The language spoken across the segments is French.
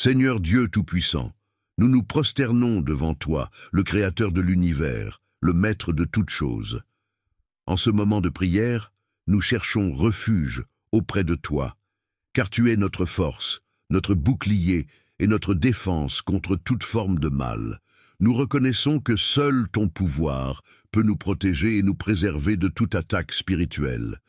Seigneur Dieu Tout-Puissant, nous nous prosternons devant toi, le Créateur de l'univers, le Maître de toutes choses. En ce moment de prière, nous cherchons refuge auprès de toi, car tu es notre force, notre bouclier et notre défense contre toute forme de mal. Nous reconnaissons que seul ton pouvoir peut nous protéger et nous préserver de toute attaque spirituelle.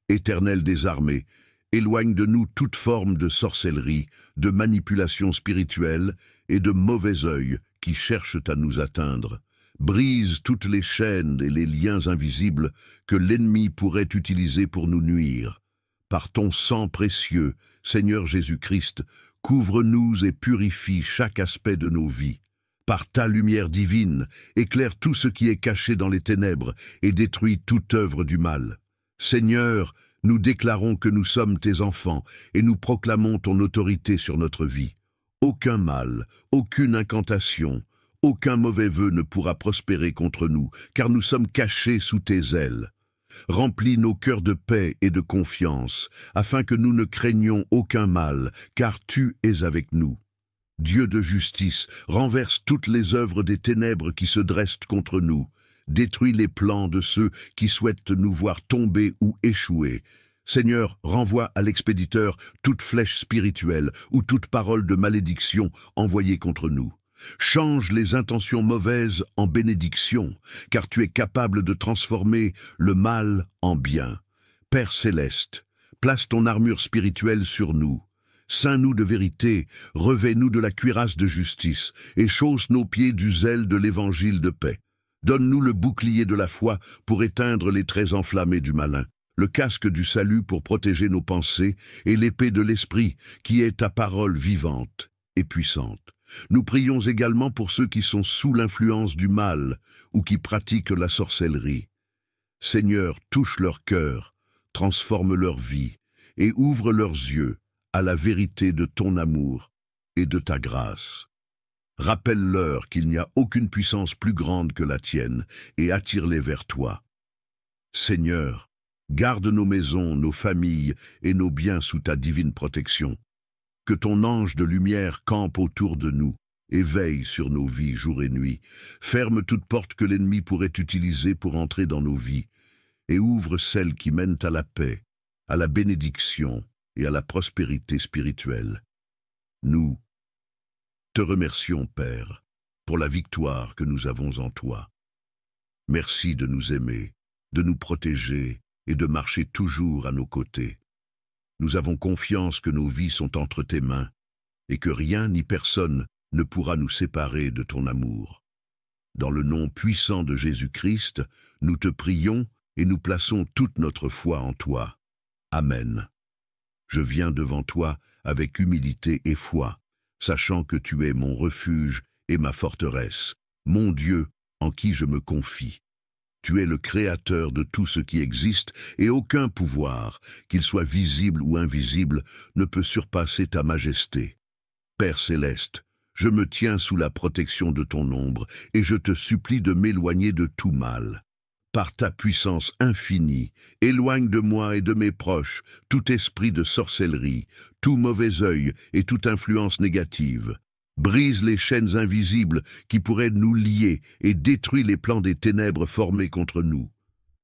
Éternel des armées, éloigne de nous toute forme de sorcellerie, de manipulation spirituelle et de mauvais œil qui cherchent à nous atteindre. Brise toutes les chaînes et les liens invisibles que l'ennemi pourrait utiliser pour nous nuire. Par ton sang précieux, Seigneur Jésus-Christ, couvre-nous et purifie chaque aspect de nos vies. Par ta lumière divine, éclaire tout ce qui est caché dans les ténèbres et détruis toute œuvre du mal. Seigneur, nous déclarons que nous sommes tes enfants et nous proclamons ton autorité sur notre vie. Aucun mal, aucune incantation, aucun mauvais vœu ne pourra prospérer contre nous, car nous sommes cachés sous tes ailes. Remplis nos cœurs de paix et de confiance, afin que nous ne craignions aucun mal, car tu es avec nous. Dieu de justice, renverse toutes les œuvres des ténèbres qui se dressent contre nous. Détruis les plans de ceux qui souhaitent nous voir tomber ou échouer. Seigneur, renvoie à l'expéditeur toute flèche spirituelle ou toute parole de malédiction envoyée contre nous. Change les intentions mauvaises en bénédiction, car tu es capable de transformer le mal en bien. Père céleste, place ton armure spirituelle sur nous. Ceins-nous de vérité, revêt-nous de la cuirasse de justice, et chausse nos pieds du zèle de l'évangile de paix. Donne-nous le bouclier de la foi pour éteindre les traits enflammés du malin, le casque du salut pour protéger nos pensées, et l'épée de l'esprit, qui est ta parole vivante et puissante. Nous prions également pour ceux qui sont sous l'influence du mal ou qui pratiquent la sorcellerie. Seigneur, touche leur cœur, transforme leur vie et ouvre leurs yeux à la vérité de ton amour et de ta grâce. Rappelle-leur qu'il n'y a aucune puissance plus grande que la tienne et attire-les vers toi. Seigneur, garde nos maisons, nos familles et nos biens sous ta divine protection. Que ton ange de lumière campe autour de nous et veille sur nos vies jour et nuit. Ferme toute porte que l'ennemi pourrait utiliser pour entrer dans nos vies et ouvre celles qui mènent à la paix, à la bénédiction et à la prospérité spirituelle. Nous te remercions, Père, pour la victoire que nous avons en toi. Merci de nous aimer, de nous protéger et de marcher toujours à nos côtés. Nous avons confiance que nos vies sont entre tes mains et que rien ni personne ne pourra nous séparer de ton amour. Dans le nom puissant de Jésus-Christ, nous te prions et nous plaçons toute notre foi en toi. Amen. Je viens devant toi avec humilité et foi, sachant que tu es mon refuge et ma forteresse, mon Dieu en qui je me confie. Tu es le Créateur de tout ce qui existe, et aucun pouvoir, qu'il soit visible ou invisible, ne peut surpasser ta majesté. Père céleste, je me tiens sous la protection de ton ombre, et je te supplie de m'éloigner de tout mal. Par ta puissance infinie, éloigne de moi et de mes proches tout esprit de sorcellerie, tout mauvais œil et toute influence négative. Brise les chaînes invisibles qui pourraient nous lier et détruis les plans des ténèbres formés contre nous.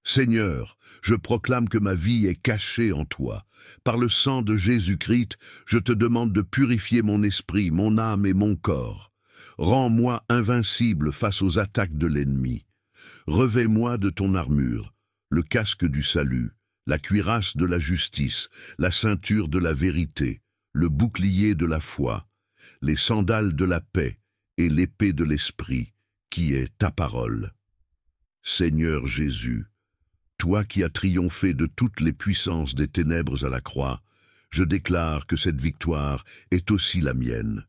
Seigneur, je proclame que ma vie est cachée en toi. Par le sang de Jésus-Christ, je te demande de purifier mon esprit, mon âme et mon corps. Rends-moi invincible face aux attaques de l'ennemi. Revêt-moi de ton armure, le casque du salut, la cuirasse de la justice, la ceinture de la vérité, le bouclier de la foi, les sandales de la paix et l'épée de l'esprit, qui est ta parole. Seigneur Jésus, toi qui as triomphé de toutes les puissances des ténèbres à la croix, je déclare que cette victoire est aussi la mienne,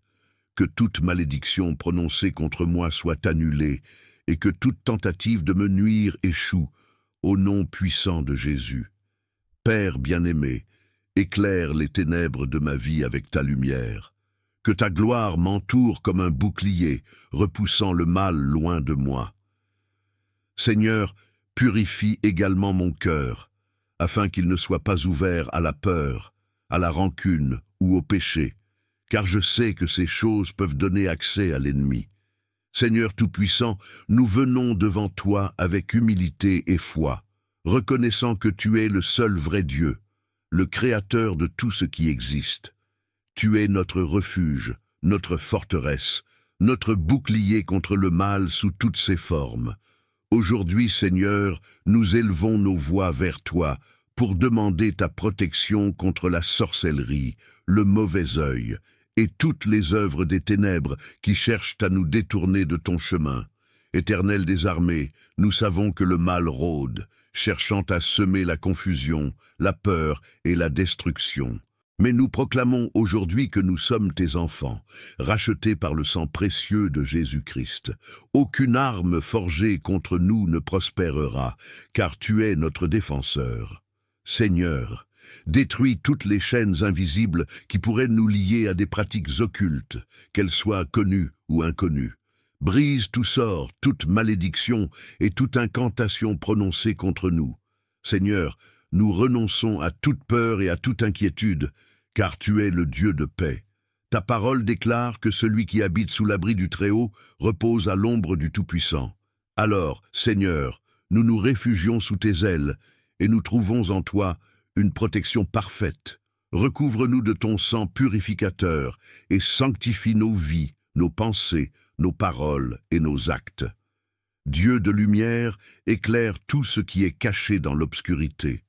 que toute malédiction prononcée contre moi soit annulée et que toute tentative de me nuire échoue, au nom puissant de Jésus. Père bien-aimé, éclaire les ténèbres de ma vie avec ta lumière. Que ta gloire m'entoure comme un bouclier, repoussant le mal loin de moi. Seigneur, purifie également mon cœur, afin qu'il ne soit pas ouvert à la peur, à la rancune ou au péché, car je sais que ces choses peuvent donner accès à l'ennemi. Seigneur Tout-Puissant, nous venons devant toi avec humilité et foi, reconnaissant que tu es le seul vrai Dieu, le Créateur de tout ce qui existe. Tu es notre refuge, notre forteresse, notre bouclier contre le mal sous toutes ses formes. Aujourd'hui, Seigneur, nous élevons nos voix vers toi pour demander ta protection contre la sorcellerie, le mauvais œil et toutes les œuvres des ténèbres qui cherchent à nous détourner de ton chemin. Éternel des armées, nous savons que le mal rôde, cherchant à semer la confusion, la peur et la destruction. Mais nous proclamons aujourd'hui que nous sommes tes enfants, rachetés par le sang précieux de Jésus-Christ. Aucune arme forgée contre nous ne prospérera, car tu es notre défenseur. Seigneur, détruis toutes les chaînes invisibles qui pourraient nous lier à des pratiques occultes, qu'elles soient connues ou inconnues. Brise tout sort, toute malédiction et toute incantation prononcée contre nous. Seigneur, nous renonçons à toute peur et à toute inquiétude, car tu es le Dieu de paix. Ta parole déclare que celui qui habite sous l'abri du Très-Haut repose à l'ombre du Tout-Puissant. Alors, Seigneur, nous nous réfugions sous tes ailes, et nous trouvons en toi une protection parfaite. Recouvre-nous de ton sang purificateur et sanctifie nos vies, nos pensées, nos paroles et nos actes. Dieu de lumière, éclaire tout ce qui est caché dans l'obscurité.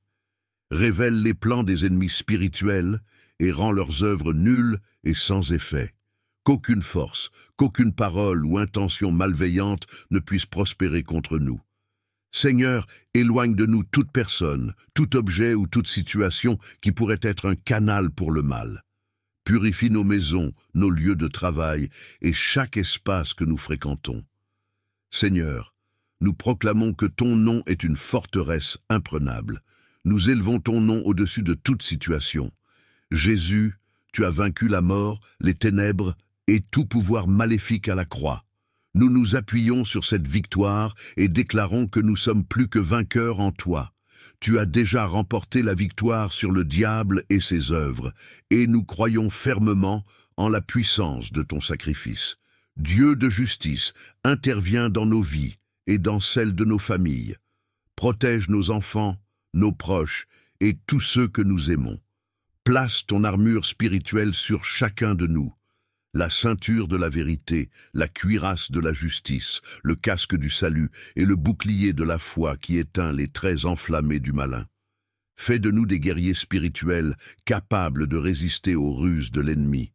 Révèle les plans des ennemis spirituels et rend leurs œuvres nulles et sans effet. Qu'aucune force, qu'aucune parole ou intention malveillante ne puisse prospérer contre nous. Seigneur, éloigne de nous toute personne, tout objet ou toute situation qui pourrait être un canal pour le mal. Purifie nos maisons, nos lieux de travail et chaque espace que nous fréquentons. Seigneur, nous proclamons que ton nom est une forteresse imprenable. Nous élevons ton nom au-dessus de toute situation. Jésus, tu as vaincu la mort, les ténèbres et tout pouvoir maléfique à la croix. Nous nous appuyons sur cette victoire et déclarons que nous sommes plus que vainqueurs en toi. Tu as déjà remporté la victoire sur le diable et ses œuvres, et nous croyons fermement en la puissance de ton sacrifice. Dieu de justice, interviens dans nos vies et dans celles de nos familles. Protège nos enfants, nos proches et tous ceux que nous aimons. Place ton armure spirituelle sur chacun de nous. La ceinture de la vérité, la cuirasse de la justice, le casque du salut et le bouclier de la foi qui éteint les traits enflammés du malin. Fais de nous des guerriers spirituels capables de résister aux ruses de l'ennemi.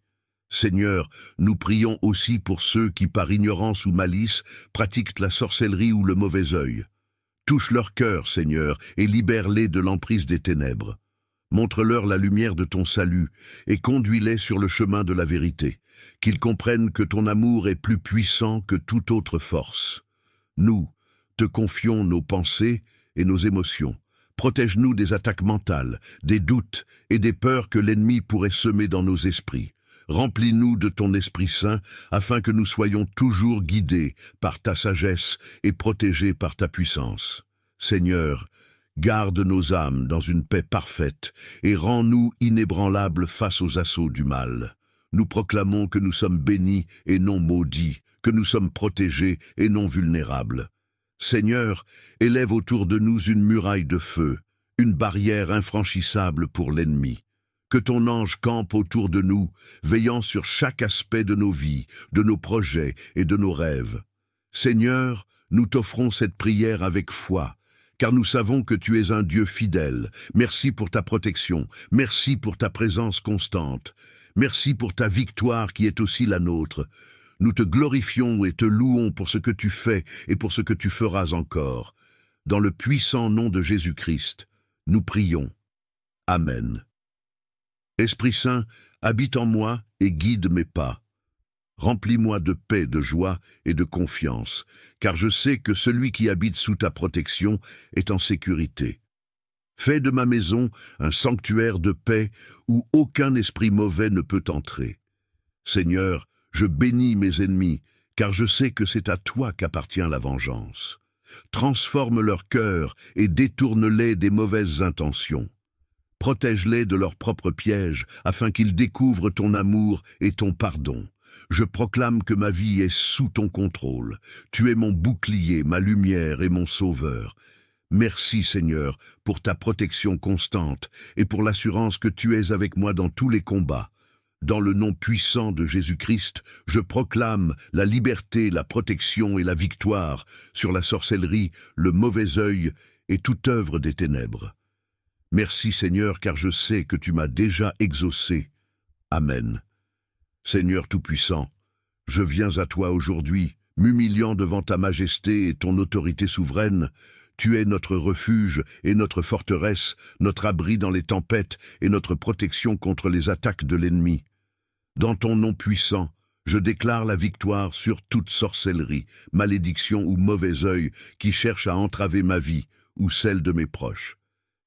Seigneur, nous prions aussi pour ceux qui, par ignorance ou malice, pratiquent la sorcellerie ou le mauvais œil. Touche leur cœur, Seigneur, et libère-les de l'emprise des ténèbres. Montre-leur la lumière de ton salut et conduis-les sur le chemin de la vérité. Qu'ils comprennent que ton amour est plus puissant que toute autre force. Nous te confions nos pensées et nos émotions. Protège-nous des attaques mentales, des doutes et des peurs que l'ennemi pourrait semer dans nos esprits. Remplis-nous de ton Esprit Saint afin que nous soyons toujours guidés par ta sagesse et protégés par ta puissance. Seigneur, garde nos âmes dans une paix parfaite et rends-nous inébranlables face aux assauts du mal. Nous proclamons que nous sommes bénis et non maudits, que nous sommes protégés et non vulnérables. Seigneur, élève autour de nous une muraille de feu, une barrière infranchissable pour l'ennemi. Que ton ange campe autour de nous, veillant sur chaque aspect de nos vies, de nos projets et de nos rêves. Seigneur, nous t'offrons cette prière avec foi, car nous savons que tu es un Dieu fidèle. Merci pour ta protection, merci pour ta présence constante. Merci pour ta victoire qui est aussi la nôtre. Nous te glorifions et te louons pour ce que tu fais et pour ce que tu feras encore. Dans le puissant nom de Jésus-Christ, nous prions. Amen. Esprit Saint, habite en moi et guide mes pas. Remplis-moi de paix, de joie et de confiance, car je sais que celui qui habite sous ta protection est en sécurité. Fais de ma maison un sanctuaire de paix où aucun esprit mauvais ne peut entrer. Seigneur, je bénis mes ennemis, car je sais que c'est à toi qu'appartient la vengeance. Transforme leur cœur et détourne-les des mauvaises intentions. Protège-les de leurs propres pièges, afin qu'ils découvrent ton amour et ton pardon. Je proclame que ma vie est sous ton contrôle. Tu es mon bouclier, ma lumière et mon sauveur. Merci Seigneur pour ta protection constante et pour l'assurance que tu es avec moi dans tous les combats. Dans le nom puissant de Jésus-Christ, je proclame la liberté, la protection et la victoire sur la sorcellerie, le mauvais œil et toute œuvre des ténèbres. Merci Seigneur, car je sais que tu m'as déjà exaucé. Amen. Seigneur Tout-Puissant, je viens à toi aujourd'hui, m'humiliant devant ta majesté et ton autorité souveraine. Tu es notre refuge et notre forteresse, notre abri dans les tempêtes et notre protection contre les attaques de l'ennemi. Dans ton nom puissant, je déclare la victoire sur toute sorcellerie, malédiction ou mauvais œil qui cherche à entraver ma vie ou celle de mes proches.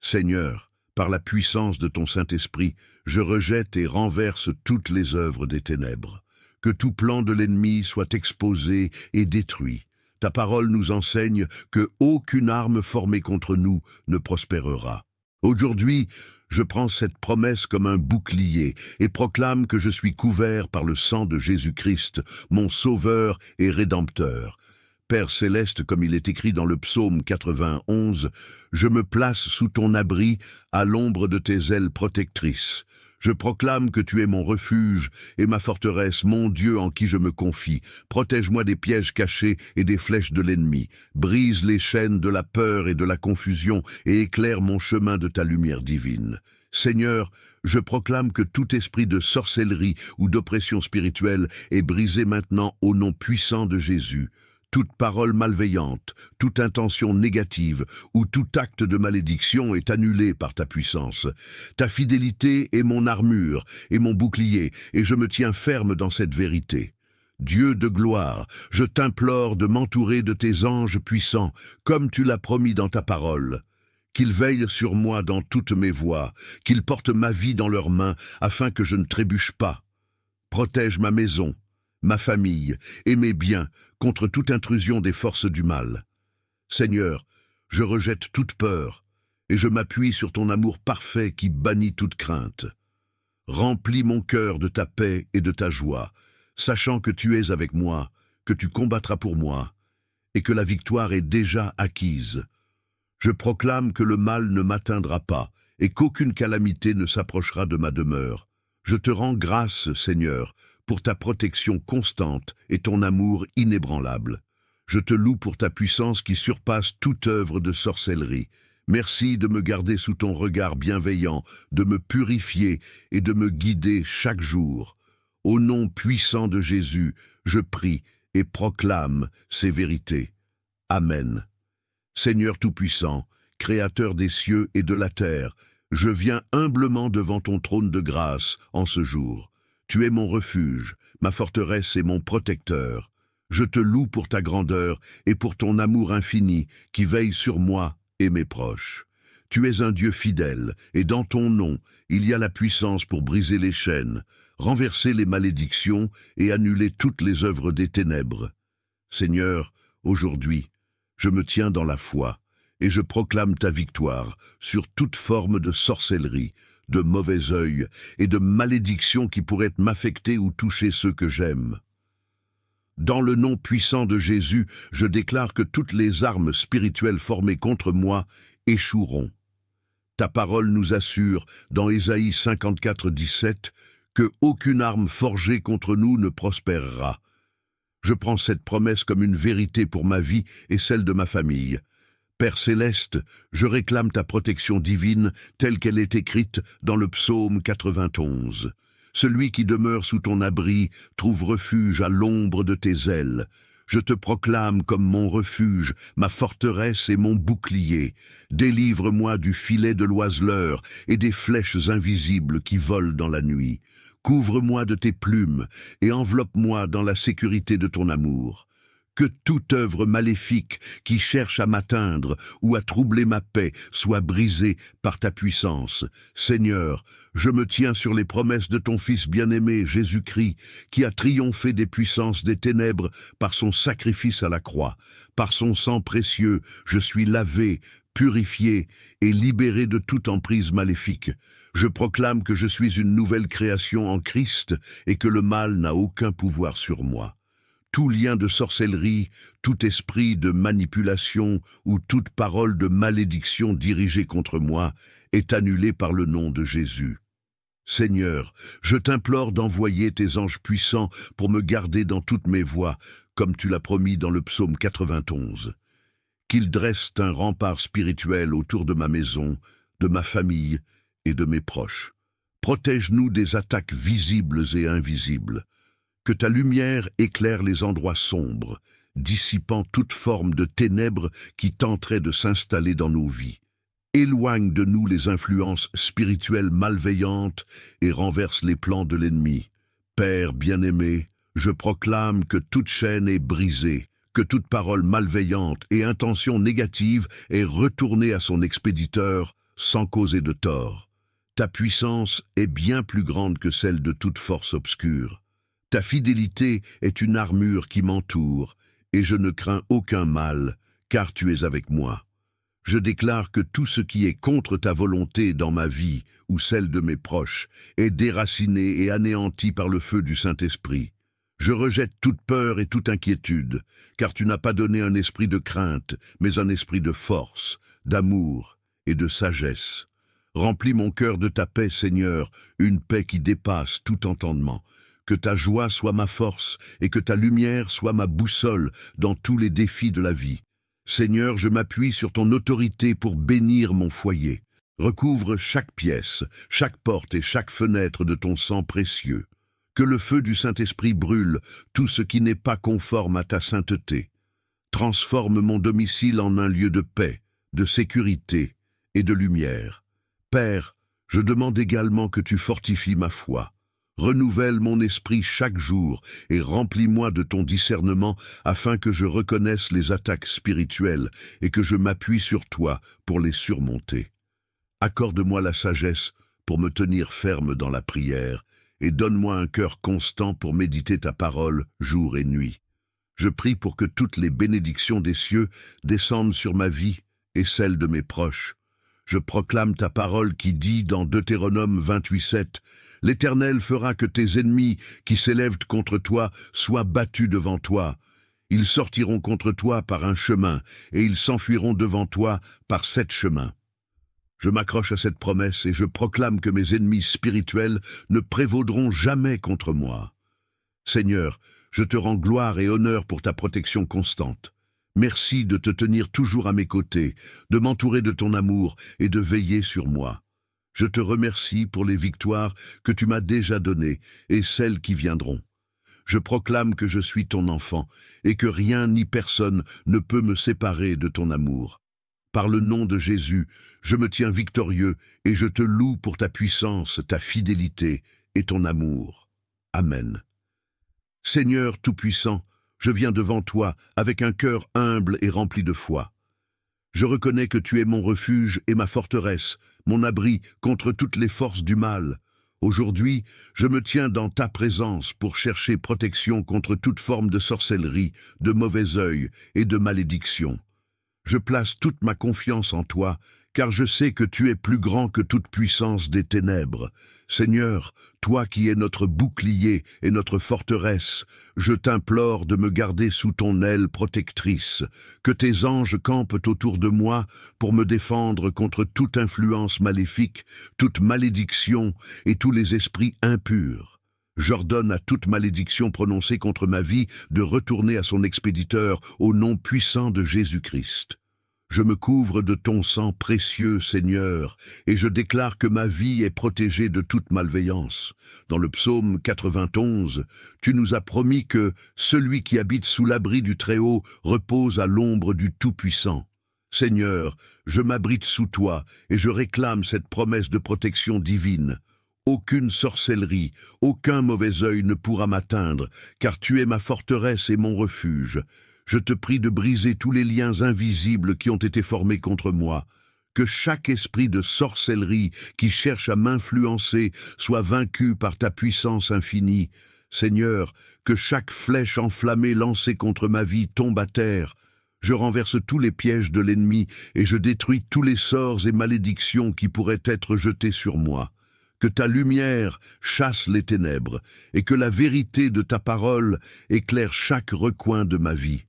Seigneur, par la puissance de ton Saint-Esprit, je rejette et renverse toutes les œuvres des ténèbres. Que tout plan de l'ennemi soit exposé et détruit. Ta parole nous enseigne que aucune arme formée contre nous ne prospérera. Aujourd'hui, je prends cette promesse comme un bouclier et proclame que je suis couvert par le sang de Jésus-Christ, mon Sauveur et Rédempteur. Père céleste, comme il est écrit dans le psaume 91, je me place sous ton abri, à l'ombre de tes ailes protectrices. Je proclame que tu es mon refuge et ma forteresse, mon Dieu en qui je me confie. Protège-moi des pièges cachés et des flèches de l'ennemi. Brise les chaînes de la peur et de la confusion et éclaire mon chemin de ta lumière divine. Seigneur, je proclame que tout esprit de sorcellerie ou d'oppression spirituelle est brisé maintenant au nom puissant de Jésus. Toute parole malveillante, toute intention négative ou tout acte de malédiction est annulé par ta puissance. Ta fidélité est mon armure et mon bouclier, et je me tiens ferme dans cette vérité. Dieu de gloire, je t'implore de m'entourer de tes anges puissants, comme tu l'as promis dans ta parole. Qu'ils veillent sur moi dans toutes mes voies, qu'ils portent ma vie dans leurs mains, afin que je ne trébuche pas. Protège ma maison, ma famille et mes biens contre toute intrusion des forces du mal. Seigneur, je rejette toute peur et je m'appuie sur ton amour parfait qui bannit toute crainte. Remplis mon cœur de ta paix et de ta joie, sachant que tu es avec moi, que tu combattras pour moi et que la victoire est déjà acquise. Je proclame que le mal ne m'atteindra pas et qu'aucune calamité ne s'approchera de ma demeure. Je te rends grâce, Seigneur, pour ta protection constante et ton amour inébranlable. Je te loue pour ta puissance qui surpasse toute œuvre de sorcellerie. Merci de me garder sous ton regard bienveillant, de me purifier et de me guider chaque jour. Au nom puissant de Jésus, je prie et proclame ces vérités. Amen. Seigneur Tout-Puissant, Créateur des cieux et de la terre, je viens humblement devant ton trône de grâce en ce jour. Tu es mon refuge, ma forteresse et mon protecteur. Je te loue pour ta grandeur et pour ton amour infini qui veille sur moi et mes proches. Tu es un Dieu fidèle et dans ton nom, il y a la puissance pour briser les chaînes, renverser les malédictions et annuler toutes les œuvres des ténèbres. Seigneur, aujourd'hui, je me tiens dans la foi et je proclame ta victoire sur toute forme de sorcellerie, de mauvais œil et de malédiction qui pourraient m'affecter ou toucher ceux que j'aime. Dans le nom puissant de Jésus, je déclare que toutes les armes spirituelles formées contre moi échoueront. Ta parole nous assure, dans Ésaïe 54, 17, que aucune arme forgée contre nous ne prospérera. Je prends cette promesse comme une vérité pour ma vie et celle de ma famille. Père céleste, je réclame ta protection divine telle qu'elle est écrite dans le psaume 91. Celui qui demeure sous ton abri trouve refuge à l'ombre de tes ailes. Je te proclame comme mon refuge, ma forteresse et mon bouclier. Délivre-moi du filet de l'oiseleur et des flèches invisibles qui volent dans la nuit. Couvre-moi de tes plumes et enveloppe-moi dans la sécurité de ton amour. Que toute œuvre maléfique qui cherche à m'atteindre ou à troubler ma paix soit brisée par ta puissance. Seigneur, je me tiens sur les promesses de ton Fils bien-aimé, Jésus-Christ, qui a triomphé des puissances des ténèbres par son sacrifice à la croix. Par son sang précieux, je suis lavé, purifié et libéré de toute emprise maléfique. Je proclame que je suis une nouvelle création en Christ et que le mal n'a aucun pouvoir sur moi. Tout lien de sorcellerie, tout esprit de manipulation ou toute parole de malédiction dirigée contre moi est annulé par le nom de Jésus. Seigneur, je t'implore d'envoyer tes anges puissants pour me garder dans toutes mes voies, comme tu l'as promis dans le psaume 91. Qu'ils dressent un rempart spirituel autour de ma maison, de ma famille et de mes proches. Protège-nous des attaques visibles et invisibles. Que ta lumière éclaire les endroits sombres, dissipant toute forme de ténèbres qui tenteraient de s'installer dans nos vies. Éloigne de nous les influences spirituelles malveillantes et renverse les plans de l'ennemi. Père bien-aimé, je proclame que toute chaîne est brisée, que toute parole malveillante et intention négative est retournée à son expéditeur sans causer de tort. Ta puissance est bien plus grande que celle de toute force obscure. Ta fidélité est une armure qui m'entoure, et je ne crains aucun mal, car tu es avec moi. Je déclare que tout ce qui est contre ta volonté dans ma vie ou celle de mes proches est déraciné et anéanti par le feu du Saint-Esprit. Je rejette toute peur et toute inquiétude, car tu n'as pas donné un esprit de crainte, mais un esprit de force, d'amour et de sagesse. Remplis mon cœur de ta paix, Seigneur, une paix qui dépasse tout entendement. Que ta joie soit ma force et que ta lumière soit ma boussole dans tous les défis de la vie. Seigneur, je m'appuie sur ton autorité pour bénir mon foyer. Recouvre chaque pièce, chaque porte et chaque fenêtre de ton sang précieux. Que le feu du Saint-Esprit brûle tout ce qui n'est pas conforme à ta sainteté. Transforme mon domicile en un lieu de paix, de sécurité et de lumière. Père, je demande également que tu fortifies ma foi. Renouvelle mon esprit chaque jour et remplis-moi de ton discernement afin que je reconnaisse les attaques spirituelles et que je m'appuie sur toi pour les surmonter. Accorde-moi la sagesse pour me tenir ferme dans la prière et donne-moi un cœur constant pour méditer ta parole jour et nuit. Je prie pour que toutes les bénédictions des cieux descendent sur ma vie et celle de mes proches. Je proclame ta parole qui dit dans Deutéronome 28:7 « L'Éternel fera que tes ennemis qui s'élèvent contre toi soient battus devant toi. Ils sortiront contre toi par un chemin, et ils s'enfuiront devant toi par 7 chemins. » Je m'accroche à cette promesse et je proclame que mes ennemis spirituels ne prévaudront jamais contre moi. Seigneur, je te rends gloire et honneur pour ta protection constante. Merci de te tenir toujours à mes côtés, de m'entourer de ton amour et de veiller sur moi. Je te remercie pour les victoires que tu m'as déjà données et celles qui viendront. Je proclame que je suis ton enfant et que rien ni personne ne peut me séparer de ton amour. Par le nom de Jésus, je me tiens victorieux et je te loue pour ta puissance, ta fidélité et ton amour. Amen. Seigneur Tout-Puissant, je viens devant toi avec un cœur humble et rempli de foi. Je reconnais que tu es mon refuge et ma forteresse, mon abri contre toutes les forces du mal. Aujourd'hui, je me tiens dans ta présence pour chercher protection contre toute forme de sorcellerie, de mauvais œil et de malédiction. Je place toute ma confiance en toi, car je sais que tu es plus grand que toute puissance des ténèbres. Seigneur, toi qui es notre bouclier et notre forteresse, je t'implore de me garder sous ton aile protectrice, que tes anges campent autour de moi pour me défendre contre toute influence maléfique, toute malédiction et tous les esprits impurs. J'ordonne à toute malédiction prononcée contre ma vie de retourner à son expéditeur au nom puissant de Jésus-Christ. Je me couvre de ton sang précieux, Seigneur, et je déclare que ma vie est protégée de toute malveillance. Dans le psaume 91, tu nous as promis que celui qui habite sous l'abri du Très-Haut repose à l'ombre du Tout-Puissant. Seigneur, je m'abrite sous toi et je réclame cette promesse de protection divine. Aucune sorcellerie, aucun mauvais œil ne pourra m'atteindre, car tu es ma forteresse et mon refuge. Je te prie de briser tous les liens invisibles qui ont été formés contre moi. Que chaque esprit de sorcellerie qui cherche à m'influencer soit vaincu par ta puissance infinie. Seigneur, que chaque flèche enflammée lancée contre ma vie tombe à terre. Je renverse tous les pièges de l'ennemi et je détruis tous les sorts et malédictions qui pourraient être jetés sur moi. Que ta lumière chasse les ténèbres et que la vérité de ta parole éclaire chaque recoin de ma vie.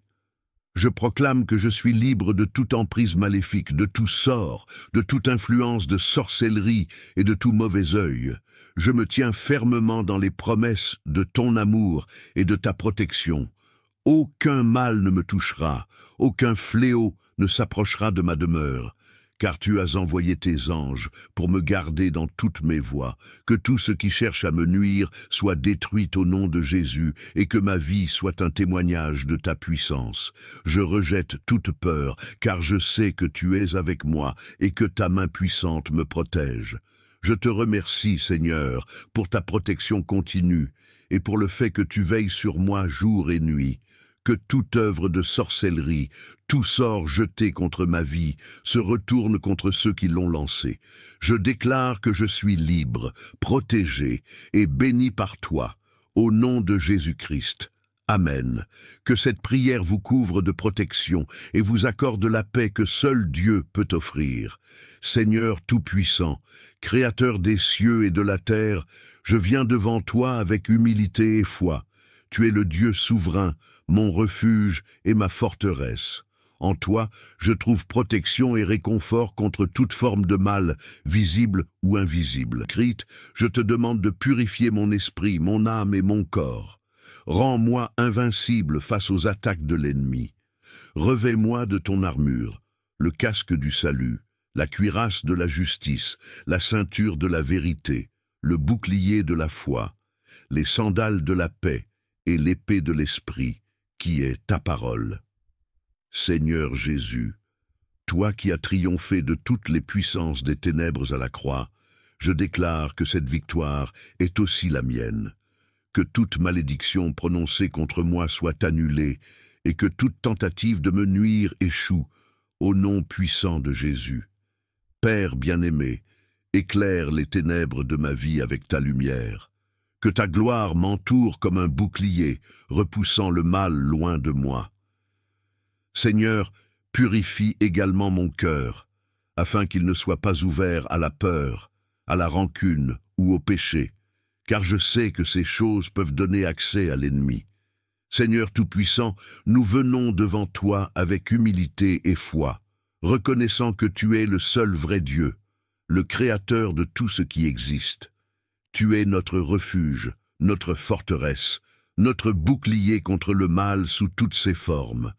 Je proclame que je suis libre de toute emprise maléfique, de tout sort, de toute influence de sorcellerie et de tout mauvais œil. Je me tiens fermement dans les promesses de ton amour et de ta protection. Aucun mal ne me touchera, aucun fléau ne s'approchera de ma demeure, car tu as envoyé tes anges pour me garder dans toutes mes voies, que tout ce qui cherche à me nuire soit détruit au nom de Jésus, et que ma vie soit un témoignage de ta puissance. Je rejette toute peur, car je sais que tu es avec moi et que ta main puissante me protège. Je te remercie, Seigneur, pour ta protection continue, et pour le fait que tu veilles sur moi jour et nuit. Que toute œuvre de sorcellerie, tout sort jeté contre ma vie, se retourne contre ceux qui l'ont lancé. Je déclare que je suis libre, protégé et béni par toi, au nom de Jésus-Christ. Amen. Que cette prière vous couvre de protection et vous accorde la paix que seul Dieu peut offrir. Seigneur Tout-Puissant, Créateur des cieux et de la terre, je viens devant toi avec humilité et foi. Tu es le Dieu souverain, mon refuge et ma forteresse. En toi, je trouve protection et réconfort contre toute forme de mal, visible ou invisible. Christ, je te demande de purifier mon esprit, mon âme et mon corps. Rends-moi invincible face aux attaques de l'ennemi. Revêt-moi de ton armure, le casque du salut, la cuirasse de la justice, la ceinture de la vérité, le bouclier de la foi, les sandales de la paix, et l'épée de l'Esprit, qui est ta parole. Seigneur Jésus, toi qui as triomphé de toutes les puissances des ténèbres à la croix, je déclare que cette victoire est aussi la mienne, que toute malédiction prononcée contre moi soit annulée et que toute tentative de me nuire échoue, au nom puissant de Jésus. Père bien-aimé, éclaire les ténèbres de ma vie avec ta lumière. Que ta gloire m'entoure comme un bouclier, repoussant le mal loin de moi. Seigneur, purifie également mon cœur, afin qu'il ne soit pas ouvert à la peur, à la rancune ou au péché, car je sais que ces choses peuvent donner accès à l'ennemi. Seigneur Tout-Puissant, nous venons devant toi avec humilité et foi, reconnaissant que tu es le seul vrai Dieu, le Créateur de tout ce qui existe. Tu es notre refuge, notre forteresse, notre bouclier contre le mal sous toutes ses formes.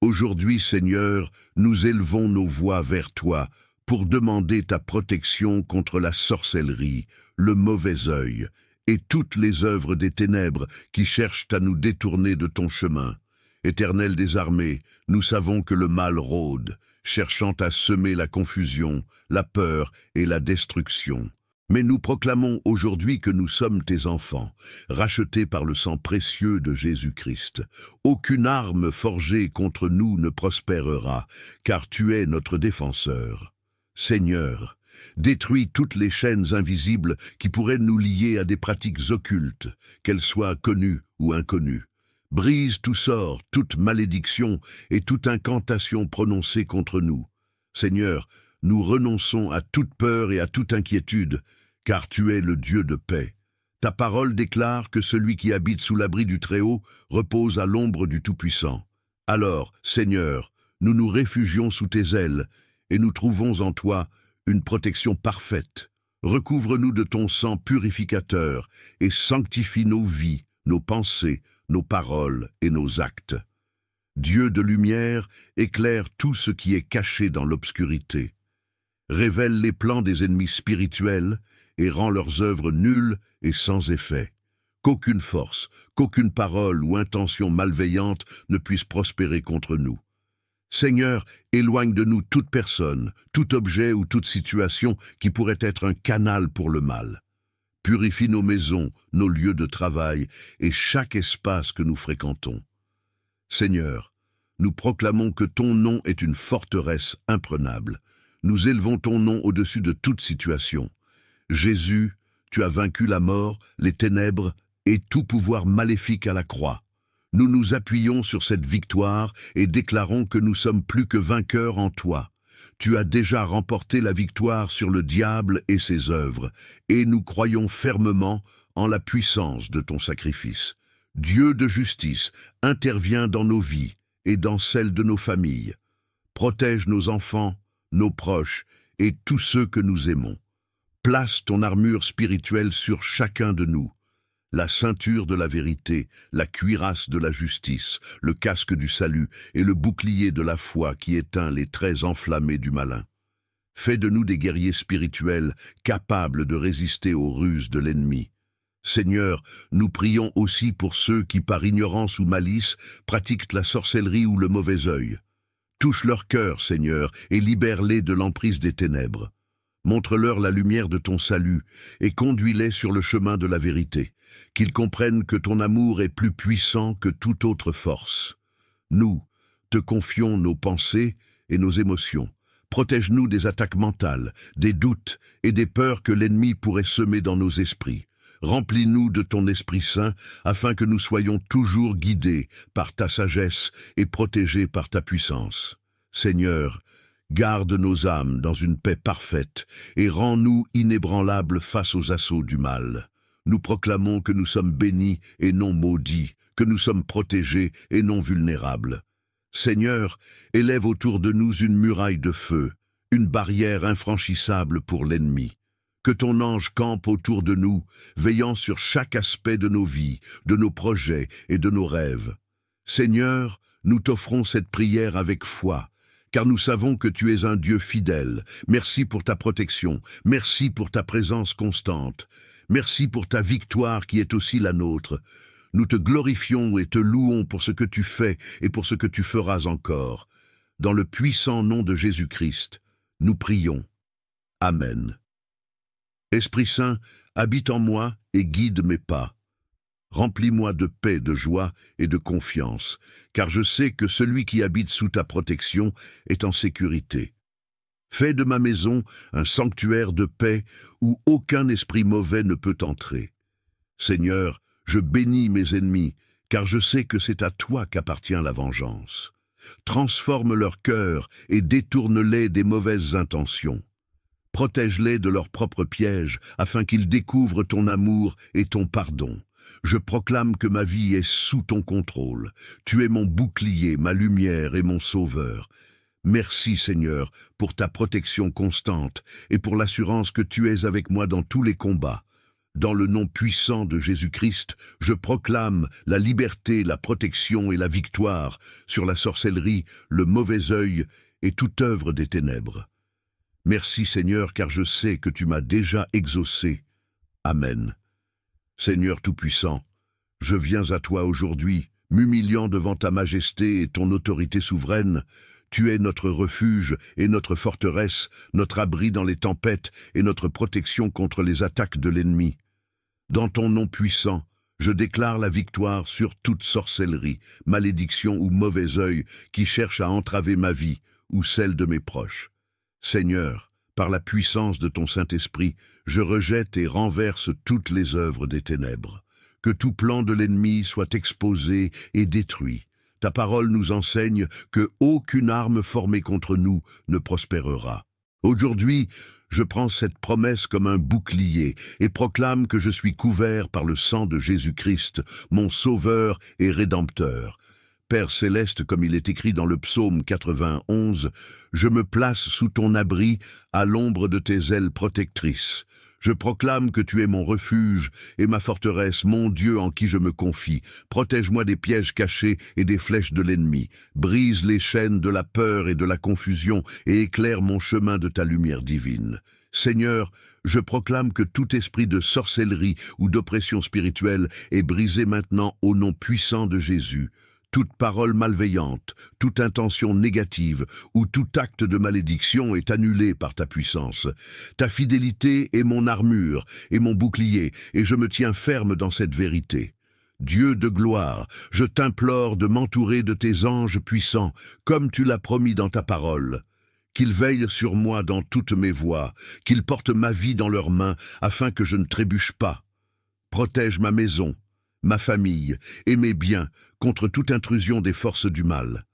Aujourd'hui, Seigneur, nous élevons nos voix vers toi pour demander ta protection contre la sorcellerie, le mauvais œil et toutes les œuvres des ténèbres qui cherchent à nous détourner de ton chemin. Éternel des armées, nous savons que le mal rôde, cherchant à semer la confusion, la peur et la destruction. Mais nous proclamons aujourd'hui que nous sommes tes enfants, rachetés par le sang précieux de Jésus-Christ. Aucune arme forgée contre nous ne prospérera, car tu es notre défenseur. Seigneur, détruis toutes les chaînes invisibles qui pourraient nous lier à des pratiques occultes, qu'elles soient connues ou inconnues. Brise tout sort, toute malédiction et toute incantation prononcée contre nous. Seigneur, nous renonçons à toute peur et à toute inquiétude, car tu es le Dieu de paix. Ta parole déclare que celui qui habite sous l'abri du Très-Haut repose à l'ombre du Tout-Puissant. Alors, Seigneur, nous nous réfugions sous tes ailes, et nous trouvons en toi une protection parfaite. Recouvre-nous de ton sang purificateur, et sanctifie nos vies, nos pensées, nos paroles et nos actes. Dieu de lumière, éclaire tout ce qui est caché dans l'obscurité. Révèle les plans des ennemis spirituels et rend leurs œuvres nulles et sans effet. Qu'aucune force, qu'aucune parole ou intention malveillante ne puisse prospérer contre nous. Seigneur, éloigne de nous toute personne, tout objet ou toute situation qui pourrait être un canal pour le mal. Purifie nos maisons, nos lieux de travail et chaque espace que nous fréquentons. Seigneur, nous proclamons que ton nom est une forteresse imprenable. Nous élevons ton nom au-dessus de toute situation. Jésus, tu as vaincu la mort, les ténèbres et tout pouvoir maléfique à la croix. Nous nous appuyons sur cette victoire et déclarons que nous sommes plus que vainqueurs en toi. Tu as déjà remporté la victoire sur le diable et ses œuvres, et nous croyons fermement en la puissance de ton sacrifice. Dieu de justice, interviens dans nos vies et dans celles de nos familles. Protège nos enfants, nos proches et tous ceux que nous aimons. Place ton armure spirituelle sur chacun de nous. La ceinture de la vérité, la cuirasse de la justice, le casque du salut et le bouclier de la foi qui éteint les traits enflammés du malin. Fais de nous des guerriers spirituels capables de résister aux ruses de l'ennemi. Seigneur, nous prions aussi pour ceux qui, par ignorance ou malice, pratiquent la sorcellerie ou le mauvais œil. Touche leur cœur, Seigneur, et libère-les de l'emprise des ténèbres. Montre-leur la lumière de ton salut et conduis-les sur le chemin de la vérité, qu'ils comprennent que ton amour est plus puissant que toute autre force. Nous te confions nos pensées et nos émotions. Protège-nous des attaques mentales, des doutes et des peurs que l'ennemi pourrait semer dans nos esprits. Remplis-nous de ton Esprit Saint afin que nous soyons toujours guidés par ta sagesse et protégés par ta puissance. Seigneur, garde nos âmes dans une paix parfaite et rends-nous inébranlables face aux assauts du mal. Nous proclamons que nous sommes bénis et non maudits, que nous sommes protégés et non vulnérables. Seigneur, élève autour de nous une muraille de feu, une barrière infranchissable pour l'ennemi. Que ton ange campe autour de nous, veillant sur chaque aspect de nos vies, de nos projets et de nos rêves. Seigneur, nous t'offrons cette prière avec foi, car nous savons que tu es un Dieu fidèle. Merci pour ta protection, merci pour ta présence constante, merci pour ta victoire qui est aussi la nôtre. Nous te glorifions et te louons pour ce que tu fais et pour ce que tu feras encore. Dans le puissant nom de Jésus-Christ, nous prions. Amen. Esprit Saint, habite en moi et guide mes pas. Remplis-moi de paix, de joie et de confiance, car je sais que celui qui habite sous ta protection est en sécurité. Fais de ma maison un sanctuaire de paix où aucun esprit mauvais ne peut entrer. Seigneur, je bénis mes ennemis, car je sais que c'est à toi qu'appartient la vengeance. Transforme leur cœur et détourne-les des mauvaises intentions. Protège-les de leurs propres pièges, afin qu'ils découvrent ton amour et ton pardon. Je proclame que ma vie est sous ton contrôle. Tu es mon bouclier, ma lumière et mon sauveur. Merci, Seigneur, pour ta protection constante et pour l'assurance que tu es avec moi dans tous les combats. Dans le nom puissant de Jésus-Christ, je proclame la liberté, la protection et la victoire sur la sorcellerie, le mauvais œil et toute œuvre des ténèbres. Merci Seigneur, car je sais que tu m'as déjà exaucé. Amen. Seigneur Tout-Puissant, je viens à toi aujourd'hui, m'humiliant devant ta majesté et ton autorité souveraine. Tu es notre refuge et notre forteresse, notre abri dans les tempêtes et notre protection contre les attaques de l'ennemi. Dans ton nom puissant, je déclare la victoire sur toute sorcellerie, malédiction ou mauvais œil qui cherche à entraver ma vie ou celle de mes proches. Seigneur, par la puissance de ton Saint-Esprit, je rejette et renverse toutes les œuvres des ténèbres. Que tout plan de l'ennemi soit exposé et détruit. Ta parole nous enseigne que aucune arme formée contre nous ne prospérera. Aujourd'hui, je prends cette promesse comme un bouclier et proclame que je suis couvert par le sang de Jésus-Christ, mon Sauveur et Rédempteur. Père céleste, comme il est écrit dans le psaume 91, je me place sous ton abri, à l'ombre de tes ailes protectrices. Je proclame que tu es mon refuge et ma forteresse, mon Dieu en qui je me confie. Protège-moi des pièges cachés et des flèches de l'ennemi. Brise les chaînes de la peur et de la confusion et éclaire mon chemin de ta lumière divine. Seigneur, je proclame que tout esprit de sorcellerie ou d'oppression spirituelle est brisé maintenant au nom puissant de Jésus. Toute parole malveillante, toute intention négative ou tout acte de malédiction est annulé par ta puissance. Ta fidélité est mon armure et mon bouclier, et je me tiens ferme dans cette vérité. Dieu de gloire, je t'implore de m'entourer de tes anges puissants, comme tu l'as promis dans ta parole. Qu'ils veillent sur moi dans toutes mes voies, qu'ils portent ma vie dans leurs mains, afin que je ne trébuche pas. Protège ma maison, ma famille et mes biens contre toute intrusion des forces du mal.